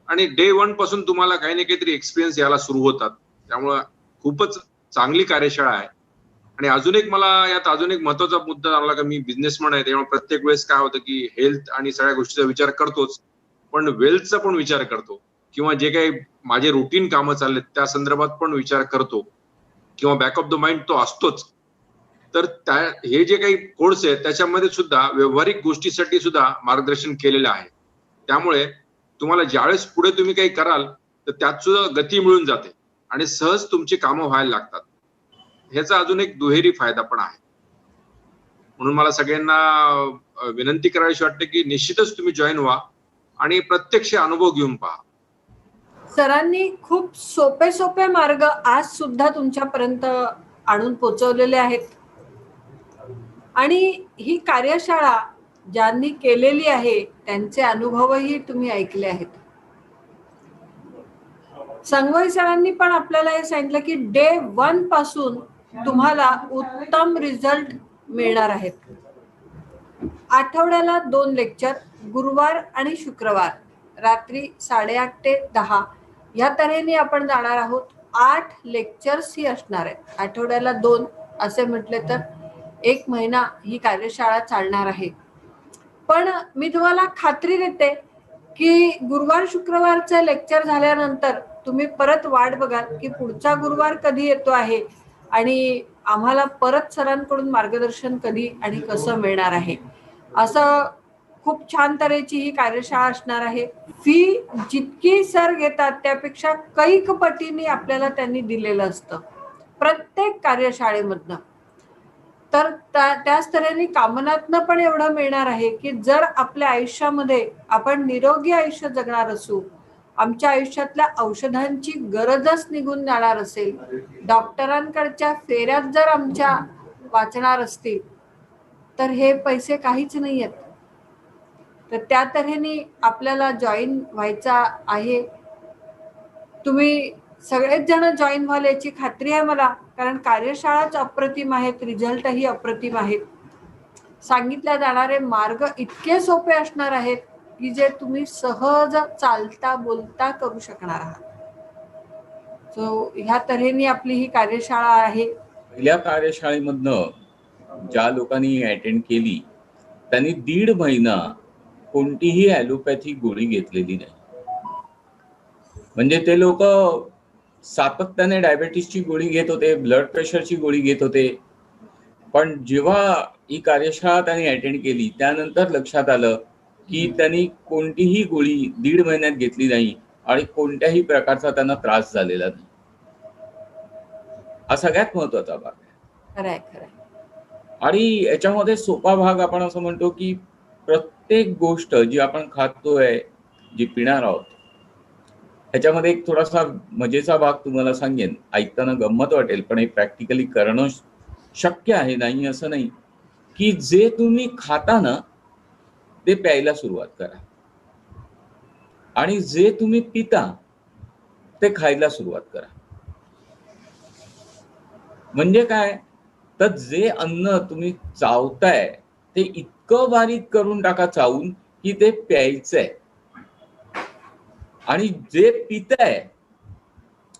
आणि डे 1 पासून तुम्हाला काही ना काहीतरी एक्सपिरियन्स यायला सुरू होतात. त्यामुळं खूपच चांगली कार्यशाळा आहे. आणि अजून एक मला यात अजून एक महत्वाचा मुद्दा झाला का मी बिझनेसमॅन आहे, त्यामुळे प्रत्येक वेळेस काय होतं की हेल्थ आणि सगळ्या गोष्टीचा विचार करतोच, पण वेल्थचा पण विचार करतो किंवा जे काही माझे रुटीन कामं चाललेत त्या संदर्भात पण विचार करतो किंवा बॅक ऑफ द माइंड तो असतोच. तर हे जे काही कोर्स आहे त्याच्यामध्ये सुद्धा व्यावहारिक गोष्टीसाठी सुद्धा मार्गदर्शन केलेलं आहे. त्यामुळे तुम्हाला ज्यावेळेस पुढे तुम्ही काही कराल तर त्यात सुद्धा गती मिळून जाते आणि सहज तुमची कामं व्हायला लागतात. ह्याचा अजून एक दुहेरी फायदा पण आहे. म्हणून मला सगळ्यांना विनंती करावीशी वाटते की निश्चितच तुम्ही जॉईन व्हा आणि प्रत्यक्ष अनुभव घेऊन पहा. सरांनी खूप सोपे सोपे मार्ग आज सुद्धा तुमच्यापर्यंत आणून पोचवलेले आहेत. आणि ही कार्यशाळा ज्यांनी केलेली आहे त्यांचे अनुभवही तुम्ही ऐकले आहेत. संगवाई सरांनी पण आपल्याला हे सांगितलं की डे 1 पासून तुम्हाला उत्तम रिझल्ट मिळणार आहेत. आठवड्याला 2 लेक्चर, गुरुवार आणि शुक्रवार रात्री 8:30 ते 10 या तऱ्हेने आपण जाणार आहोत. 8 लेक्चर्स ही असणार आहेत. आठवड्याला 2 असे म्हटले तर 1 महिना ही कार्यशाळा चालणार आहे. पण मी तुम्हाला खात्री देते की गुरुवार शुक्रवारचं लेक्चर झाल्यानंतर तुम्ही परत वाट बघाल की पुढचा गुरुवार कधी येतो आहे आणि आम्हाला परत सरांकडून मार्गदर्शन कधी आणि कसं मिळणार आहे. असं खूप छान तऱ्हेची ही कार्यशाळा असणार आहे. फी जितकी सर घेतात त्यापेक्षा कैक पटीने आपल्याला त्यांनी दिलेलं असतं प्रत्येक कार्यशाळेमधनं. तर त्याच तऱ्हेने कामनातनं पण एवढं मिळणार आहे की जर आपल्या आयुष्यामध्ये आपण निरोगी आयुष्य जगणार असू, आमच्या आयुष्यातल्या औषधांची गरजच निघून जाणार असेल, डॉक्टरांकडच्या फेऱ्यात जर आमच्या वाचणार असतील, तर हे पैसे काहीच नाही आहेत. तर त्या तऱ्हेने आपल्याला जॉईन व्हायचा आहे. तुम्ही सगळेच जण जॉईन व्हाल याची खात्री आहे मला, कारण कार्यशाळाच अप्रतिम आहेत, रिझल्टही अप्रतिम आहेत. सांगितल्या जाणारे मार्ग इतके सोपे असणार आहेत की जे तुम्ही सहज चालता बोलता करू शकणार आहात. सो ह्या तऱ्हेने आपली ही कार्यशाळा आहे. पहिल्या कार्यशाळेमधनं ज्या लोकांनी अटेंड केली त्यांनी 1.5 महिना कोणतीही ॲलोपॅथी गोळी घेतलेली नाही. म्हणजे ते लोक सातत्याने डायबेटीसची गोळी घेत होते, ब्लड प्रेशरची गोळी घेत होते. पण जेव्हा ही कार्यशाळा त्यांनी अटेंड केली त्यानंतर लक्षात आलं की त्यांनी कोणतीही गोळी 1.5 महिन्यात घेतली नाही आणि कोणत्याही प्रकारचा त्यांना त्रास झालेला नाही. हा सगळ्यात महत्वाचा भाग आहे. खरंय खरंय. आणि याच्यामध्ये सोपा भाग आपण असं म्हणतो की प्रत्येक गोष्ट जी आपण खातोय, जी पिणार आहोत, ह्याच्यामध्ये एक थोडासा मजेचा भाग तुम्हाला सांगेन. ऐकताना गंमत वाटेल पण हे प्रॅक्टिकली करणं शक्य आहे, नाही असं नाही. की जे तुम्ही खाता ना ते प्यायला सुरुवात करा आणि जे तुम्ही पिता ते खायला सुरुवात करा. म्हणजे काय, तर जे अन्न तुम्ही चावताय ते इतकं बारीक करून टाका चावून की ते प्यायचंय, आणि जे पिताय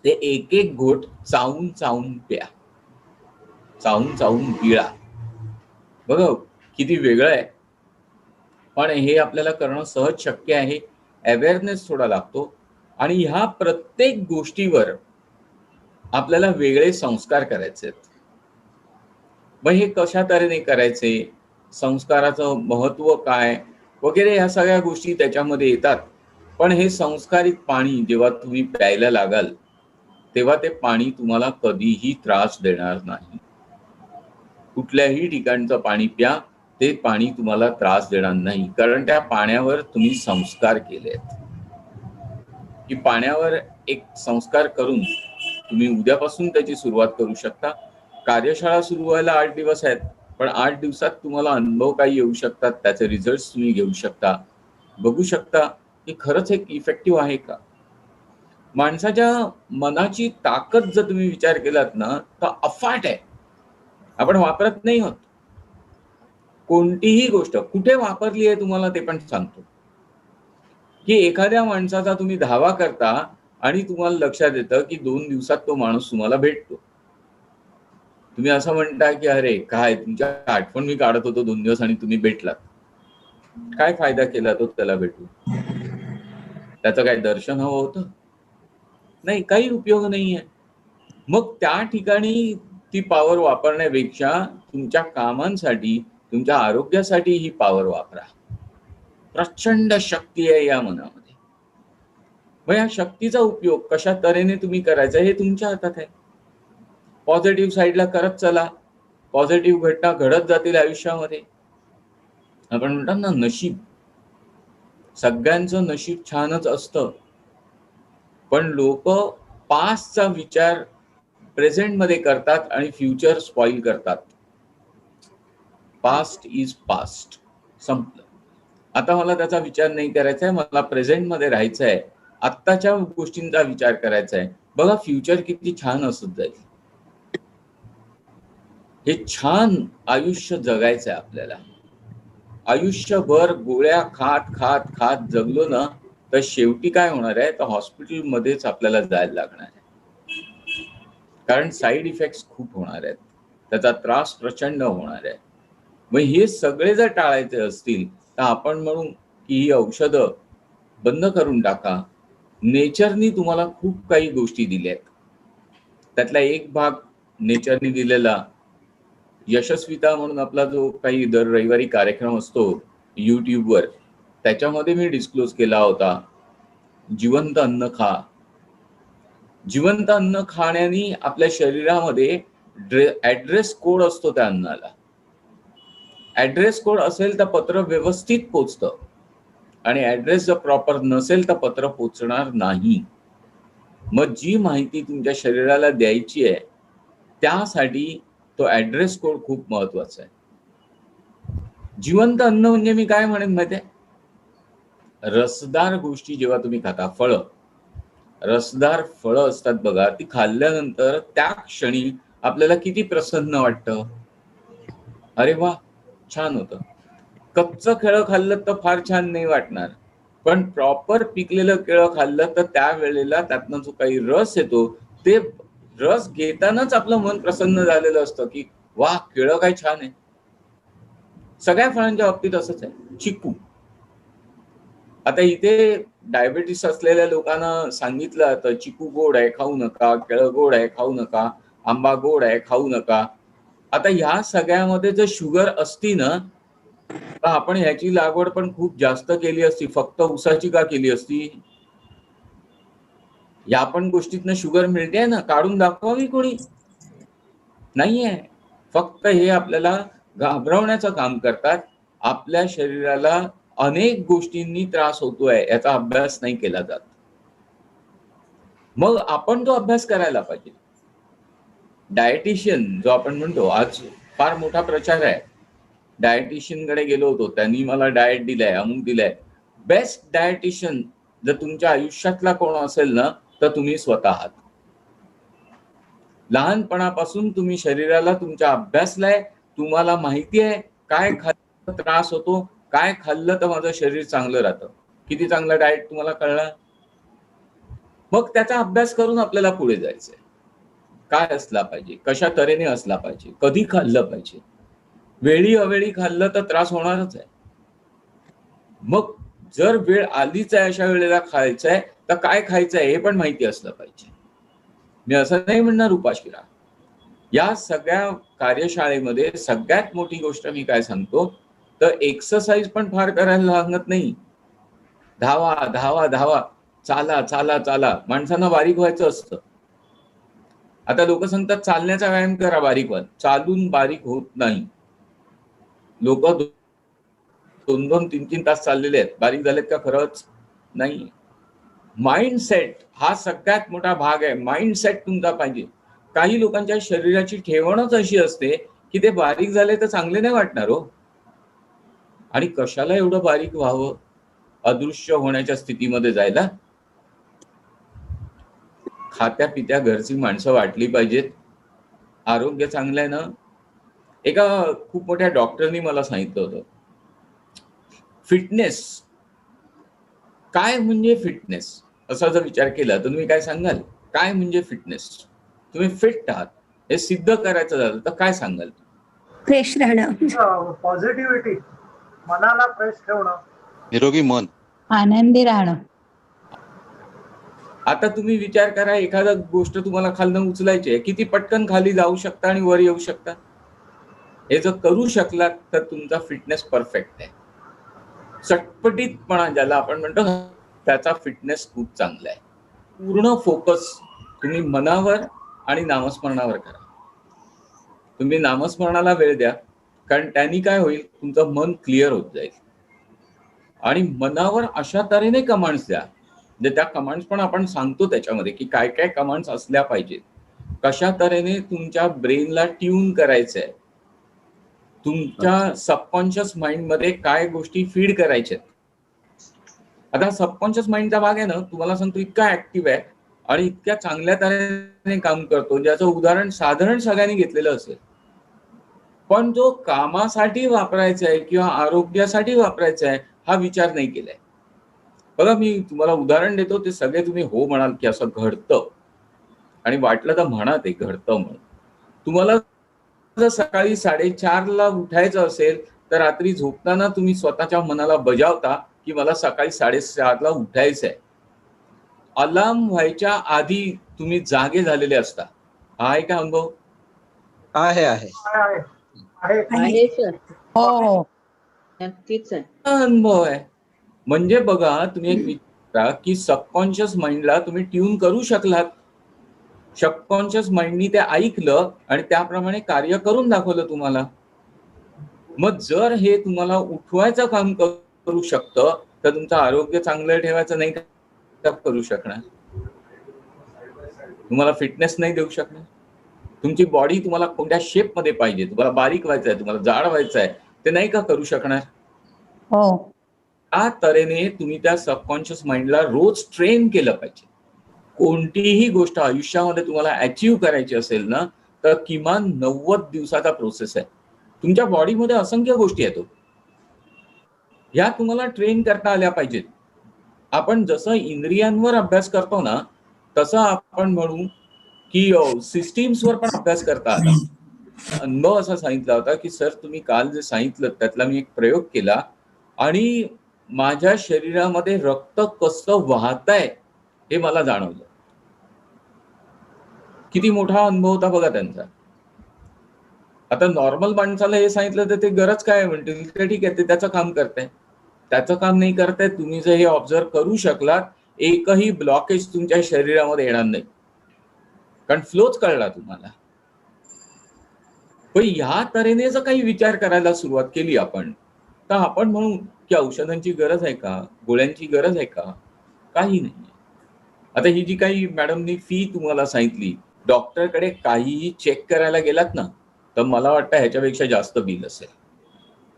ते एक एक घोट चावून चावून प्या, चावून चावून गिळा. बघा किती वेगळं आहे, पण हे आपल्याला करणं सहज शक्य आहे. अवेअरनेस थोडा लागतो आणि ह्या प्रत्येक गोष्टीवर आपल्याला वेगळे संस्कार करायचे आहेत. मग हे कशा तऱ्हेने करायचे, संस्काराचं महत्व काय वगैरे ह्या सगळ्या गोष्टी त्याच्यामध्ये येतात. पण हे संस्कारित पाणी जेव्हा तुम्ही प्यायला लागाल तेव्हा ते पाणी तुम्हाला कधीही त्रास देणार नाही. कुठल्याही ठिकाणचं पाणी प्या, ते पाणी तुम्हाला त्रास देणार नाही, कारण त्या पाण्यावर तुम्ही संस्कार केलेत. की पाण्यावर एक संस्कार करून तुम्ही उद्यापासून त्याची सुरुवात करू शकता. कार्यशाळा सुरू व्हायला 8 दिवस आहेत, पण 8 दिवसात तुम्हाला अनुभव काही येऊ शकतात, त्याचे रिझल्ट तुम्ही घेऊ शकता, बघू शकता की खरंच एक इफेक्टिव्ह आहे का. माणसाच्या मनाची ताकद जर तुम्ही विचार केलात ना तर अफाट आहे. आपण वापरत नाही आहोत. कोणतीही गोष्ट कुठे वापरली आहे तुम्हाला ते पण सांगतो. की एखाद्या माणसाचा तुम्ही धावा करता आणि तुम्हाला लक्षात येतं की 2 दिवसात तो माणूस तुम्हाला भेटतो. तुम्ही असं म्हणता की अरे काय तुमच्या आठवण मी काढत होतो 2 दिवस आणि तुम्ही भेटलात. काय फायदा केला तो त्याला भेटून? त्याचं काय दर्शन हवं होतं? नाही, काही उपयोग नाहीये. मग त्या ठिकाणी ती पॉवर वापरण्यापेक्षा तुमच्या कामांसाठी, तुमच्या आरोग्यासाठी ही पॉवर वापरा. प्रचंड शक्ती आहे या मनामध्ये. मग या शक्तीचा उपयोग कशा तऱ्हेने तुम्ही करायचा हे तुमच्या हातात आहे. पॉझिटिव्ह साईडला करत चला, पॉझिटिव्ह घटना घडत जातील आयुष्यामध्ये. आपण म्हणतात ना नशीब, सगळ्यांचं नशीब छानच असतं, पण लोक पास्टचा विचार प्रेझेंट मध्ये करतात आणि फ्युचर स्पॉइल करतात. पास्ट इज पास्ट, संपलं. आता मला त्याचा विचार नाही करायचा आहे, मला प्रेझेंट मध्ये राहायचं आहे, आत्ताच्या गोष्टींचा विचार करायचा आहे. बघा फ्युचर किती छान असत जाईल. हे छान आयुष्य जगायचं आहे आपल्याला. आयुष्यभर गोळ्या खात खात खात जगलो ना तर शेवटी काय होणार आहे, तर हॉस्पिटलमध्येच आपल्याला जायला लागणार आहे. कारण साईड इफेक्ट्स खूप होणार आहेत, त्याचा त्रास प्रचंड होणार आहे. मग हे सगळे जर टाळायचे असतील तर आपण म्हणू की ही औषधं बंद करून टाका. नेचरनी तुम्हाला खूप काही गोष्टी दिल्यात, त्यातला एक भाग नेचरनी दिलेला यशस्विता म्हणून आपला जो काही दर रविवारी कार्यक्रम असतो युट्यूबवर, त्याच्यामध्ये मी डिस्क्लोज केला होता, जिवंत अन्न खा. जिवंत अन्न खाण्याने आपल्या शरीरामध्ये ऍड्रेस कोड असतो त्या अन्नाला. ऍड्रेस कोड असेल तर पत्र व्यवस्थित पोचतं आणि ऍड्रेस जर प्रॉपर नसेल तर पत्र पोचणार नाही. मग जी माहिती तुमच्या शरीराला द्यायची आहे त्यासाठी तो ऍड्रेस कोड खूप महत्वाचा आहे. जिवंत अन्न म्हणजे मी काय म्हणेन माहिती आहे, रसदार गोष्टी जेव्हा तुम्ही खाता, फळं, रसदार फळं असतात बघा, ती खाल्ल्यानंतर त्या क्षणी आपल्याला किती प्रसन्न वाटतं. अरे वा, छान होतं. कच्चं केळं खाल्लं तर फार छान नाही वाटणार, पण प्रॉपर पिकलेलं केळं खाल्लं तर त्या वेळेला त्यातनं जो काही रस येतो, ते रस घेतानाच आपलं मन प्रसन्न झालेलं असतं की वा, केळं काय छान आहे. सगळ्या फळांच्या बाबतीत असंच आहे. चिकू, आता इथे डायबिटीस असलेल्या लोकांना सांगितलं जातं चिकू गोड आहे खाऊ नका, केळं गोड आहे खाऊ नका, आंबा गोड आहे खाऊ नका. आता ह्या सगळ्यामध्ये जर शुगर असती ना, तर आपण ह्याची लागवड पण खूप जास्त केली असती. फक्त ऊसाची का केली असती? या पण गोष्टीतनं शुगर मिळते ना, काढून दाखवावी कोणी नाहीये. फक्त हे आपल्याला घाबरवण्याचं काम करतात. आपल्या शरीराला अनेक गोष्टींनी त्रास होतोय याचा अभ्यास नाही केला जात. मग आपण तो अभ्यास करायला पाहिजे. डायटिशियन जो आपण म्हणतो, आज फार मोठा प्रचार आहे. डायटिशियन कडे गेलो होतो, त्यांनी मला डाएट दिलाय, अमुक दिलाय. बेस्ट डायटिशियन जर तुमच्या आयुष्यातला कोण असेल ना, तर तुम्ही स्वतः आहात. लहानपणापासून तुम्ही शरीराला तुमच्या अभ्यासलाय, तुम्हाला माहिती आहे काय खाल्लं तर त्रास होतो, काय खाल्लं तर माझं शरीर चांगलं राहतं. किती चांगला डाएट तुम्हाला कळला. मग त्याचा अभ्यास करून आपल्याला पुढे जायचंय. काय असला पाहिजे, कशा तऱ्हेने असला पाहिजे, कधी खाल्लं पाहिजे. वेळी अवेळी खाल्लं तर त्रास होणारच आहे. मग जर वेळ आलीच आहे अशा वेळेला खायचंय तर काय खायचंय हे पण माहिती असलं पाहिजे. मी असं नाही म्हणणार उपाशी राहा. या सगळ्या कार्यशाळेमध्ये सगळ्यात मोठी गोष्ट मी काय सांगतो, तर एक्सरसाइज पण फार करायला लागत नाही. धावा धावा धावा, चाला चाला चाला. माणसांना बारीक व्हायचं असतं. आता लोक सांगतात चालण्याचा व्यायाम करा बारीक व्हा. चालून बारीक होत नाही. लोक 2-2, 3-3 तास चाललेले आहेत, बारीक झालेत का? खरंच नाही. माइंडसेट हा सगळ्यात मोठा भाग आहे. माइंडसेट तुमचा पाहिजे. काही लोकांच्या शरीराची ठेवणच अशी असते की ते बारीक झाले तर चांगले नाही वाटणार हो. आणि कशाला एवढं बारीक व्हावं, अदृश्य होण्याच्या स्थितीमध्ये जायला. खात्या पित्या घरची माणसं वाटली पाहिजेत. आरोग्य चांगलं आहे ना. एका खूप मोठ्या डॉक्टरनी मला सांगितलं होतं, फिटनेस काय म्हणजे फिटनेस असा जर विचार केला तर तुम्ही काय सांगाल? काय म्हणजे फिटनेस? तुम्ही फिट आहात हे सिद्ध करायचं झालं तर काय सांगाल? फ्रेश राहणं, पॉझिटिव्हिटी, मनाला फ्रेश ठेवणं, निरोगी मन, आनंदी राहणं. आता तुम्ही विचार करा, एखादा गोष्ट तुम्हाला खालनं उचलायची आहे, किती पटकन खाली जाऊ शकता आणि वर येऊ शकता. हे जर करू शकलात तर तुमचा फिटनेस परफेक्ट आहे. चटपटीतपणा ज्याला आपण म्हणतो त्याचा फिटनेस खूप चांगला आहे. पूर्ण फोकस तुम्ही मनावर आणि नामस्मरणावर करा. तुम्ही नामस्मरणाला वेळ द्या, कारण त्यांनी काय होईल, तुमचं मन क्लिअर होत जाईल. आणि मनावर अशा तऱ्हेने कमांड्स द्या, म्हणजे त्या कमांड्स पण आपण सांगतो त्याच्यामध्ये की काय काय कमांड्स असल्या पाहिजेत, कशा तऱ्हेने तुमच्या ब्रेनला ट्यून करायचंय, तुमच्या सबकॉन्शियस माइंड मध्ये काय गोष्टी फीड करायच्यात. आता सबकॉन्शियस माइंडचा भाग आहे ना, तुम्हाला सांगतो इतका ऍक्टिव्ह आहे आणि इतक्या चांगल्या तऱ्हेने काम करतो, ज्याचं उदाहरण साधारण सगळ्यांनी घेतलेलं असेल. पण जो कामासाठी वापरायचा आहे किंवा आरोग्यासाठी वापरायचा आहे हा विचार नाही केलाय. बघा, मी तुम्हाला उदाहरण देतो, ते सगळे तुम्ही हो म्हणाल की असं घडतं, आणि वाटलं तर म्हणा ते घडतं म्हणून. तुम्हाला जर सकाळी 4:30ला उठायचं असेल तर रात्री झोपताना तुम्ही स्वतःच्या मनाला बजावता की मला सकाळी 7:30ला उठायचंय. अलार्म व्हायच्या आधी तुम्ही जागे झालेले असता. हा आहे का अनुभव? आहे आहे आहे आहे आहे सर, हो, नक्कीच आहे. अनुभव आहे. म्हणजे बघा, तुम्ही एक विचार की सबकॉन्शियस माइंडला तुम्ही ट्यून करू शकलात. सबकॉन्शियस माइंडनी ते ऐकलं आणि त्याप्रमाणे कार्य करून दाखवलं तुम्हाला. मग जर हे तुम्हाला उठवायचं काम करू शकतं तर तुमचं आरोग्य चांगलं ठेवायचं नाही का करू शकणार? तुम्हाला फिटनेस नाही देऊ शकणार. तुमची बॉडी तुम्हाला कोणत्या शेप मध्ये पाहिजे, तुम्हाला बारीक व्हायचं आहे, तुम्हाला जाड व्हायचं आहे, ते नाही का करू शकणार? हो. त्या तऱ्हेने तुम्ही त्या सबकॉन्शियस माइंडला रोज ट्रेन केलं पाहिजे. कोणतीही गोष्ट आयुष्यामध्ये तुम्हाला अचीव्ह करायची असेल ना, तर किमान 90 दिवसाचा प्रोसेस आहे. तुमच्या बॉडीमध्ये असंख्य गोष्टी आहेत ह्या तुम्हाला ट्रेन करता आल्या पाहिजेत. आपण जसं इंद्रियांवर अभ्यास करतो ना, तसं आपण म्हणू की सिस्टीम्सवर पण अभ्यास करता आला. अनुभव असा सांगितला होता की सर तुम्ही काल जे सांगितलं त्यातला मी एक प्रयोग केला आणि माझ्या शरीरामध्ये रक्त कसं वाहतंय हे मला जाणवलं. किती मोठा अनुभव होता बघा त्यांचा. आता नॉर्मल माणसाला हे सांगितलं तर ते गरज काय म्हणतील, ते ठीक आहे, ते त्याचं काम करताय. त्याचं काम नाही करताय, तुम्ही जर हे ऑब्झर्व करू शकलात, एकही ब्लॉकेज तुमच्या शरीरामध्ये येणार नाही, कारण फ्लोच कळला तुम्हाला. पण ह्या तऱ्हेने जर काही विचार करायला सुरुवात केली आपण, तर आपण म्हणू की औषधांची गरज आहे का, गोळ्यांची गरज आहे का? काही नाही. आता ही जी काही मॅडमनी फी तुम्हाला सांगितली, डॉक्टरकडे काहीही चेक करायला गेलात ना, तर मला वाटतं ह्याच्यापेक्षा जास्त बिल असेल.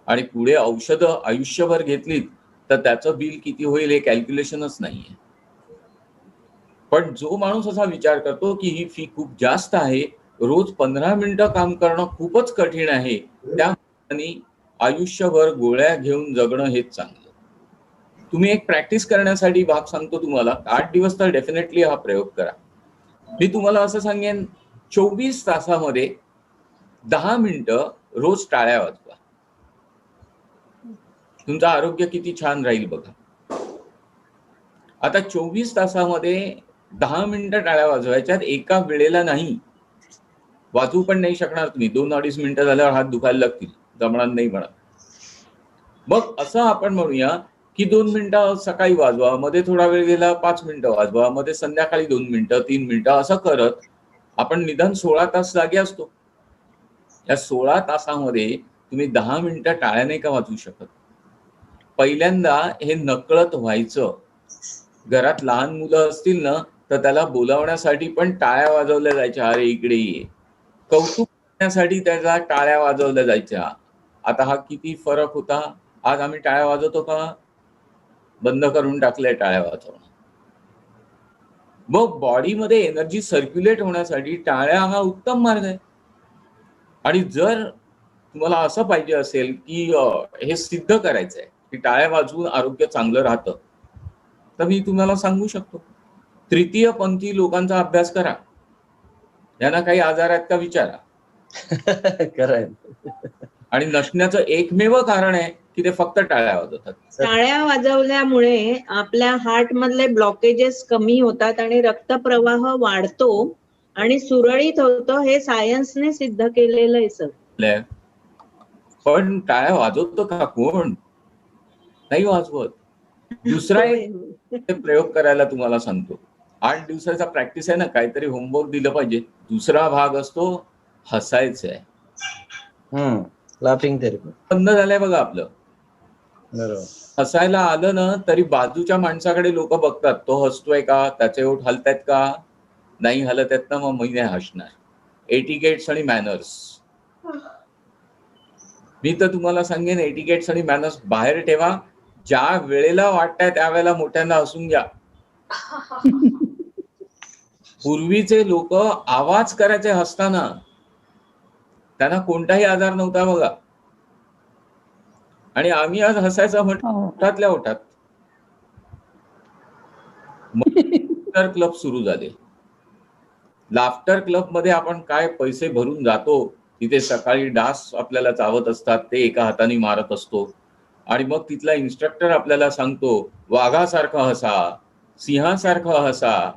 आणि पुढे औषधं आयुष्यभर घेतलीत तर त्याचं बिल किती होईल हे कॅल्क्युलेशनच नाहीये. पण जो माणूस असा विचार करतो की ही फी खूप जास्त आहे, रोज 15 मिनिटं काम करणं खूपच कठीण आहे, त्या आयुष्यभर गोळ्या घेऊन जगणं हेच चांगलं. तुम्ही एक प्रॅक्टिस करण्यासाठी भाग सांगतो तुम्हाला. 8 दिवस तर डेफिनेटली हा प्रयोग करा. मी तुम्हाला असं सांगेन, 24 तासामध्ये 10 मिनिटं रोज टाळ्या वाजवा. तुमचं आरोग्य किती छान राहील बघा. आता 24 तासामध्ये 10 मिनिटं टाळ्या वाजवायच्यात, एका वेळेला नाही. वाजवू पण नाही शकणार तुम्ही. 2-2.5 मिनिटं झाल्यावर हात दुखायला लागतील, जमणार नाही म्हणा. मग असं आपण म्हणूया की 2 मिनिटं सकाळी वाजवा, मध्ये थोडा वेळ गेला 5 मिनिटं वाजवा, मध्ये संध्याकाळी 2 मिनिटं 3 मिनिटं असं करत आपण निदान 16 तास जागे असतो. या 16 तासामध्ये तुम्ही 10 मिनिटं टाळ्या नाही का वाजवू शकत? पहिल्यांदा हे नकळत व्हायचं. घरात लहान मुलं असतील ना, तर त्याला बोलावण्यासाठी पण टाळ्या वाजवल्या जायच्या, अरे इकडे ये. कौतुक करण्यासाठी त्याला टाळ्या वाजवल्या जायच्या. आता हा किती फरक होता. आज आम्ही टाळ्या वाजवतो का? बंद करून टाकलंय टाळ्या वाजवणं. मग बॉडीमध्ये एनर्जी सर्क्युलेट होण्यासाठी टाळ्या हा उत्तम मार्ग आहे. आणि जर तुम्हाला असं पाहिजे असेल की हे सिद्ध करायचंय की टाळ्या वाजवून आरोग्य चांगलं राहतं, तर मी तुम्हाला सांगू शकतो, तृतीय पंथी लोकांचा अभ्यास करा. यांना काही आजार आहेत का विचारा. खरंय. आणि नसण्याचं एकमेव कारण आहे की ते फक्त टाळ्या वाजवतात. टाळ्या वाजवल्यामुळे आपल्या हार्ट मधले ब्लॉकेजेस कमी होतात आणि रक्तप्रवाह वाढतो आणि सुरळीत होतो. हे सायन्सने सिद्ध केलेलं आहे सर. पण टाळ्या वाजवतो का कोण? नाही वाजवत. दुसरा एक प्रयोग करायला तुम्हाला सांगतो. 8 दिवसाचा प्रॅक्टिस आहे ना, काहीतरी होमवर्क दिलं पाहिजे. दुसरा भाग असतो हसायचं आहे. लाफिंग थेरपी बंद झालंय बघा आपलं. बरोबर. हसायला आलं ना तरी बाजूच्या माणसाकडे लोक बघतात, तो हसतोय का, त्याचे ओठ हलतायत का, नाही हलत आहेत ना, मग मी नाही हसणार. एटिकेट्स आणि मॅनर्स. मी तर तुम्हाला सांगेन, एटिकेट्स आणि मॅनर्स बाहेर ठेवा. ज्या वेळेला वाटतंय त्यावेळेला मोठ्यांना हसून घ्या. पूर्वीचे लोक आवाज करायचे हसताना, त्यांना कोणताही आजार नव्हता बघा. आणि आम्ही आज हसायचं म्हटलं ओठातल्या ओठात. लाफ्टर क्लब सुरू झाले. लाफ्टर क्लब मध्ये आपण काय पैसे भरून जातो, तिथे सकाळी डास आपल्याला चावत असतात, ते एका हाताने मारत असतो. आणि मग तिथला इन्स्ट्रक्टर आपल्याला सांगतो, वाघासारखं हसा, सिंहासारखं हसा.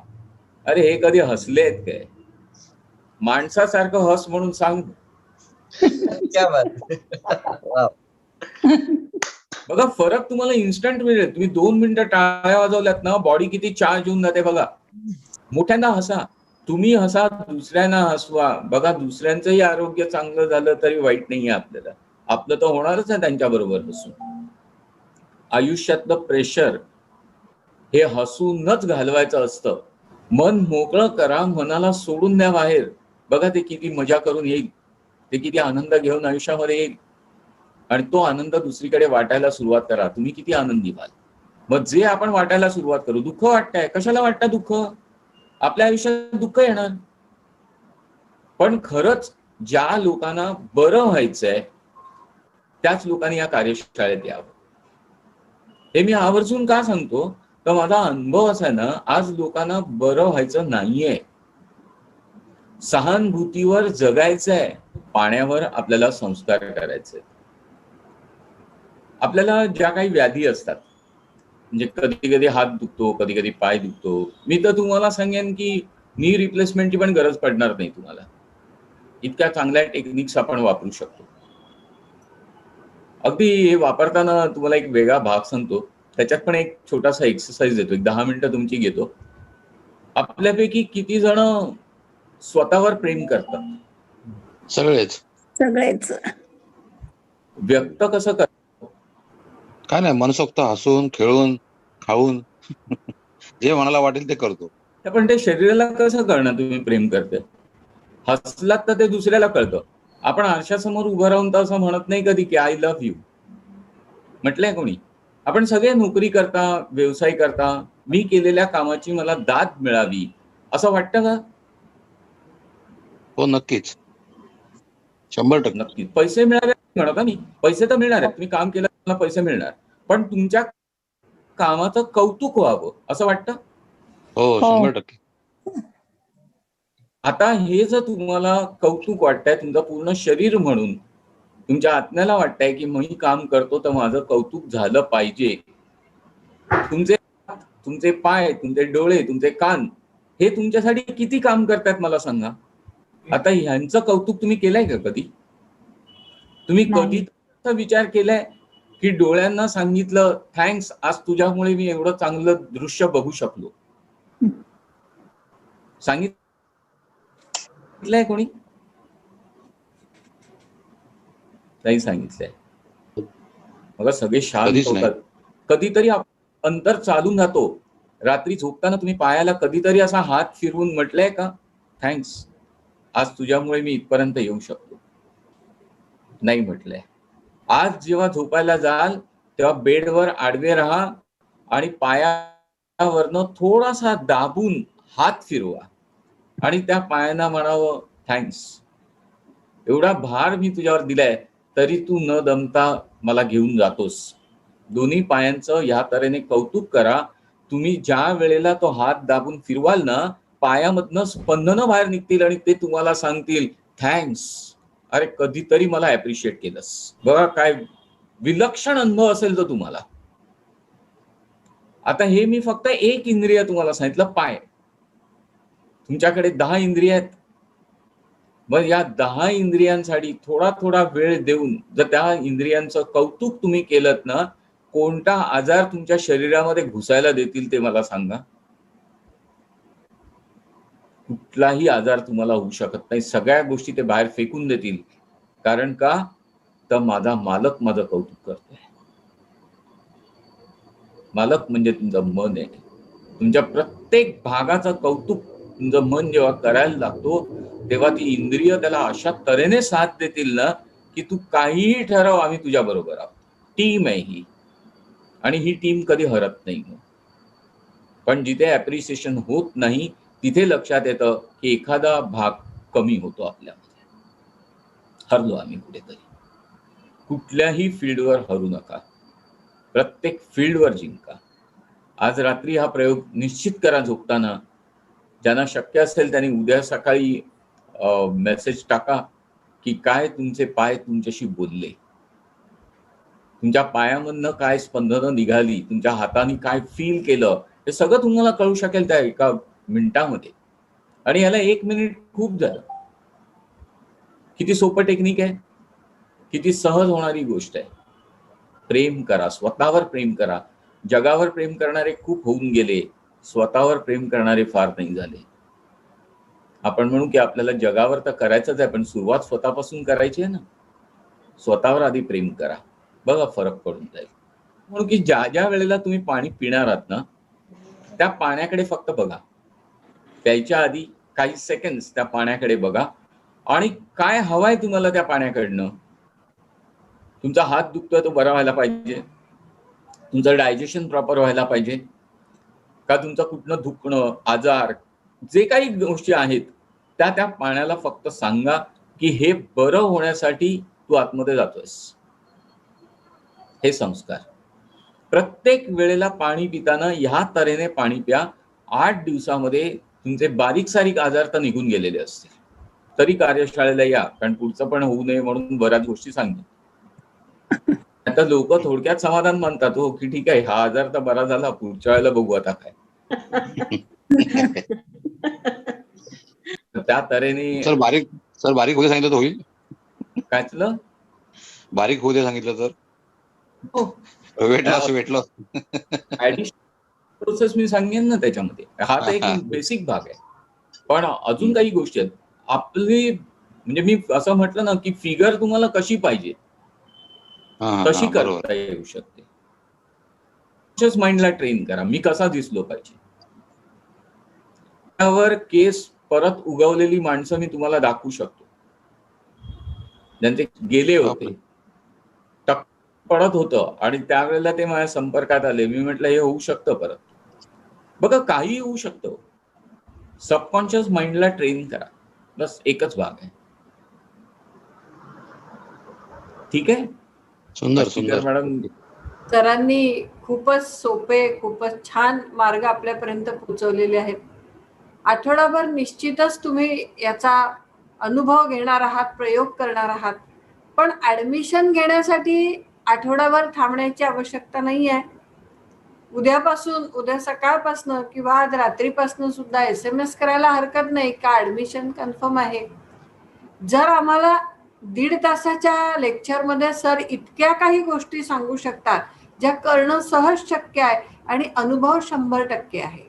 अरे हे कधी हसलेत काय? माणसासारखं हस म्हणून सांग. क्या बात. वाव. बघा फरक तुम्हाला इन्स्टंट मिळेल. तुम्ही 2 मिनिटं टाळ्या वाजवल्यात ना, बॉडी किती चार्ज होऊन जाते बघा. मोठ्यांना हसा, तुम्ही हसा, दुसऱ्यांना हसवा. बघा दुसऱ्यांचंही आरोग्य चांगलं झालं तरी वाईट नाहीये आपल्याला. आपलं तर होणारच आहे त्यांच्या बरोबर हसून. आयुष्यातलं प्रेशर हे हसूनच घालवायचं असतं. मन मोकळं करा, मनाला सोडून द्या बाहेर. बघा ते किती मजा करून येईल, ते किती आनंद घेऊन आयुष्यामध्ये येईल. आणि तो आनंद दुसरीकडे वाटायला सुरुवात करा. तुम्ही किती आनंदी व्हाल. मग जे आपण वाटायला सुरुवात करू, दुःख वाटतंय, कशाला वाटतं दुःख? आपल्या आयुष्यात दुःख येणार. पण खरंच ज्या लोकांना बरं व्हायचंय त्याच लोकांनी या कार्यशाळेत यावं. हे मी आवर्जून का सांगतो, तर माझा अनुभव असा आहे ना, आज लोकांना बरं व्हायचं नाहीये. सहानुभूतीवर जगायचंय, पाण्यावर आपल्याला संस्कार करायचे. आपल्याला ज्या काही व्याधी असतात, म्हणजे कधी कधी हात दुखतो, कधी कधी पाय दुखतो, मी तर तुम्हाला सांगेन की नी रिप्लेसमेंटची पण गरज पडणार नाही तुम्हाला. इतक्या चांगल्या टेक्निक्स आपण वापरू शकतो. अगदी हे वापरताना तुम्हाला एक वेगळा भाग सांगतो, त्याच्यात पण एक छोटासा एक्सरसाइज देतो, एक 10 मिनिटं तुमची घेतो. आपल्यापैकी किती जण स्वतःवर प्रेम करतात? सगळेच. सगळेच. व्यक्त कसं करतात? काय नाही, मनसोक्त हसून खेळून खाऊन जे मनाला वाटेल ते करतो. पण ते शरीराला कसं कळणार तुम्ही प्रेम करते? हसलात तर ते दुसऱ्याला कळतं. आपण आरशासमोर उभं राहून तर असं म्हणत नाही कधी की आय लव्ह यू. म्हटलंय कोणी? आपण सगळे नोकरी करता, व्यवसाय करता, मी केलेल्या कामाची मला दाद मिळावी असं वाटतं का? हो, नक्कीच. 100%. नक्की. पैसे मिळावे म्हणत मी, पैसे तर मिळणार आहेत, तुम्ही काम केलं मला पैसे मिळणार, पण तुमच्या कामाचं कौतुक व्हावं असं वाटतं? हो, 100%. आता हे जर तुम्हाला कौतुक वाटतंय तुमचं पूर्ण शरीर म्हणून, तुमच्या आत्म्याला वाटतंय की मी काम करतो तर माझं कौतुक झालं पाहिजे, तुमचे हात, तुमचे पाय, तुमचे डोळे, तुमचे कान हे तुमच्यासाठी किती काम करतात मला सांगा. आता ह्यांचं कौतुक तुम्ही केलंय का कधी? तुम्ही कधी विचार केलाय की डोळ्यांना सांगितलं थँक्स, आज तुझ्यामुळे मी एवढं चांगलं दृश्य बघू शकलो? सांगितलंय कोणी? नाही सांगितलंय. मग सगळे शांत कधीच नाही. होतात. कधीतरी अंतर चालून जातो. रात्री झोपताना तुम्ही पायाला कधीतरी असा हात फिरवून म्हटलंय का थँक्स, आज तुझ्यामुळे मी इथपर्यंत येऊ शकतो? नाही म्हटलंय. आज जेव्हा झोपायला जाल तेव्हा बेडवर आडवे राहा आणि पायावरनं थोडासा दाबून हात फिरवा आणि त्या पायांना म्हणावं थँक्स, एवढा भार मी तुझ्यावर दिलाय तरी तू न दमता मला घेऊन जातोस. दोन्ही पायांचं या तऱ्हेने कौतुक करा. तुम्ही ज्या वेळेला तो हात दाबून फिरवाल ना, पायामधनं स्पंदनं बाहेर निघतील आणि ते तुम्हाला सांगतील थँक्स, अरे कधीतरी मला ऍप्रिशिएट केलंस. बघा काय विलक्षण अनुभव असेल तो तुम्हाला. आता हे मी फक्त एक इंद्रिय तुम्हाला सांगितलं, पाय. तुमच्याकडे 10 इंद्रिय आहेत. मग या 10 इंद्रियांसाठी थोडा थोडा वेळ देऊन जर त्या इंद्रियांचं कौतुक तुम्ही केलं ना, कोणता आजार तुमच्या शरीरामध्ये घुसायला देतील ते मला सांगा. कुठलाही आजार तुम्हाला होऊ शकत नाही. सगळ्या गोष्टी ते बाहेर फेकून देतील. कारण का? तर माझा मालक माझं कौतुक करतोय. मालक म्हणजे तुमचं मन आहे. तुमच्या प्रत्येक भागाचं कौतुक तुमचं मन जेव्हा करायला लागतो तेव्हा ती इंद्रिय त्याला अशा तऱ्हेने साथ देतील ना की तू काहीही ठरव, आम्ही तुझ्या बरोबर आहोत. टीम आहे ही, आणि ही टीम कधी हरत नाही. पण जिथे ऍप्रिसिएशन होत नाही तिथे लक्षात येतं की एखादा भाग कमी होतो आपल्यामध्ये. हरलो आम्ही कुठेतरी. कुठल्याही फील्डवर हरू नका, प्रत्येक फील्डवर जिंका. आज रात्री हा प्रयोग निश्चित करा झोपताना. ज्यांना शक्य असेल त्यांनी उद्या सकाळी मेसेज टाका की काय तुमचे पाय तुमच्याशी बोलले, तुमच्या पायामधनं काय स्पंदनं निघाली, तुमच्या हाताने काय फील केलं, हे सगळं तुम्हाला कळू शकेल त्या एका मिनिटामध्ये. आणि याला 1 मिनिट खूप झालं. किती सोपं टेक्निक आहे, किती सहज होणारी गोष्ट आहे. प्रेम करा, स्वतःवर प्रेम करा. जगावर प्रेम करणारे खूप होऊन गेले, स्वतःवर प्रेम करणारे फार नाही झाले. आपण म्हणू की आपल्याला जगावर तर करायचंच आहे, पण सुरुवात स्वतःपासून करायची आहे ना. स्वतःवर आधी प्रेम करा, बघा फरक पडून जाईल. म्हणून की ज्या ज्या वेळेला तुम्ही पाणी पिणार आहात ना, त्या पाण्याकडे फक्त बघा. प्यायच्या आधी काही सेकंड्स त्या पाण्याकडे बघा आणि काय हवंय तुम्हाला त्या पाण्याकडनं. तुमचा हात दुखतोय तो बरा व्हायला पाहिजे, तुमचं डायजेशन प्रॉपर व्हायला पाहिजे का, तुमचं कुठनं दुखणं, आजार, जे काही गोष्टी आहेत त्या पाण्याला फक्त सांगा की हे बरं होण्यासाठी तू आतमध्ये जातोयस. हे संस्कार प्रत्येक वेळेला पाणी पिताना ह्या तऱ्हेने पाणी प्या. 8 दिवसामध्ये तुमचे बारीक सारीक आजार तर निघून गेलेले असतील. तरी कार्यशाळेला या, कारण पुढचं पण होऊ नये म्हणून बऱ्याच गोष्टी सांगेन. आता लोक थोडक्यात समाधान मानतात हो की ठीक आहे, हा आजार तर बरा झाला, पुढच्या वेळेला बघू आता काय. त्या तऱ्हेने सर बारीक होऊ दे सांगितलं तर होईल? काय झालं? बारीक होऊ दे सांगितलं तर? हो. Weight loss. प्रोसेस मी सांगेन ना त्याच्यामध्ये. हा तर एक बेसिक भाग आहे. पण अजून काही गोष्टी आहेत. आपली म्हणजे मी असं म्हटलं ना की फिगर तुम्हाला कशी पाहिजे तशी करता येऊ शकते. माइंडला ट्रेन करा. मी कसा दिसलो पाहिजे. त्यावर केस परत उगवलेली माणसं मी तुम्हाला दाखवू शकतो. ज्यांचे गेले होते, टक पडत होतं आणि त्यावेळेला ते माझ्या संपर्कात आले. मी म्हटलं हे होऊ शकतं परत. बघा काही होऊ शकतं. सबकॉन्शियस माइंडला ट्रेन करा. बस एकच भाग आहे. ठीक आहे. सुंदर मॅडम, सरांनी खूपच सोपे, खूपच छान मार्ग आपल्यापर्यंत पोहोचवलेले आहेत. आठवडाभर निश्चितच तुम्ही याचा अनुभव घेणार आहात, प्रयोग करणार आहात. पण ऍडमिशन घेण्यासाठी आठवडाभर थांबण्याची आवश्यकता नाही आहे. उद्या सकाळपासून किंवा आज रात्रीपासून सुद्धा SMS करायला हरकत नाही का ऍडमिशन कन्फर्म आहे. जर आम्हाला 1.5 तासाच्या लेक्चरमध्ये सर इतक्या काही गोष्टी सांगू शकतात ज्या करणं सहज शक्य आहे आणि अनुभव 100% आहे.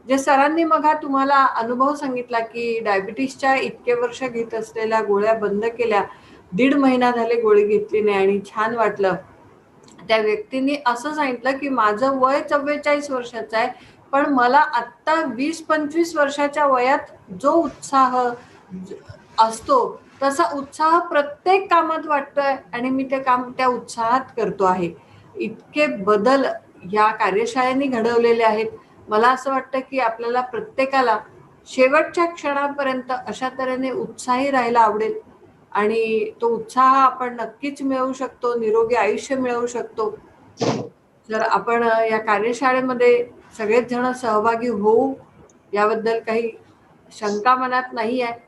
जे सरांनी मग तुम्हाला अनुभव सांगितला की डायबिटीसच्या इतके वर्ष घेत असलेल्या गोळ्या बंद केल्या, 1.5 महिना झाले गोळी घेतली नाही आणि छान वाटलं. त्या व्यक्तीने असं सांगितलं की माझं वय 44 वर्षाचं आहे, पण मला आत्ता 20-25 वर्षाच्या वयात जो उत्साह असतो तसा उत्साह प्रत्येक कामात वाटतोय आणि मी ते काम त्या उत्साहात करतो आहे. इतके बदल या कार्यशाळेने घडवलेले आहेत. मला असं वाटतं की आपल्याला प्रत्येकाला शेवटच्या क्षणापर्यंत अशा तऱ्हेने उत्साही राहायला आवडेल आणि तो उत्साह आपण नक्कीच मिळवू शकतो, निरोगी आयुष्य मिळवू शकतो. जर आपण या कार्यशाळेमध्ये सगळेच जण सहभागी होऊ याबद्दल काही शंका मनात नाही आहे.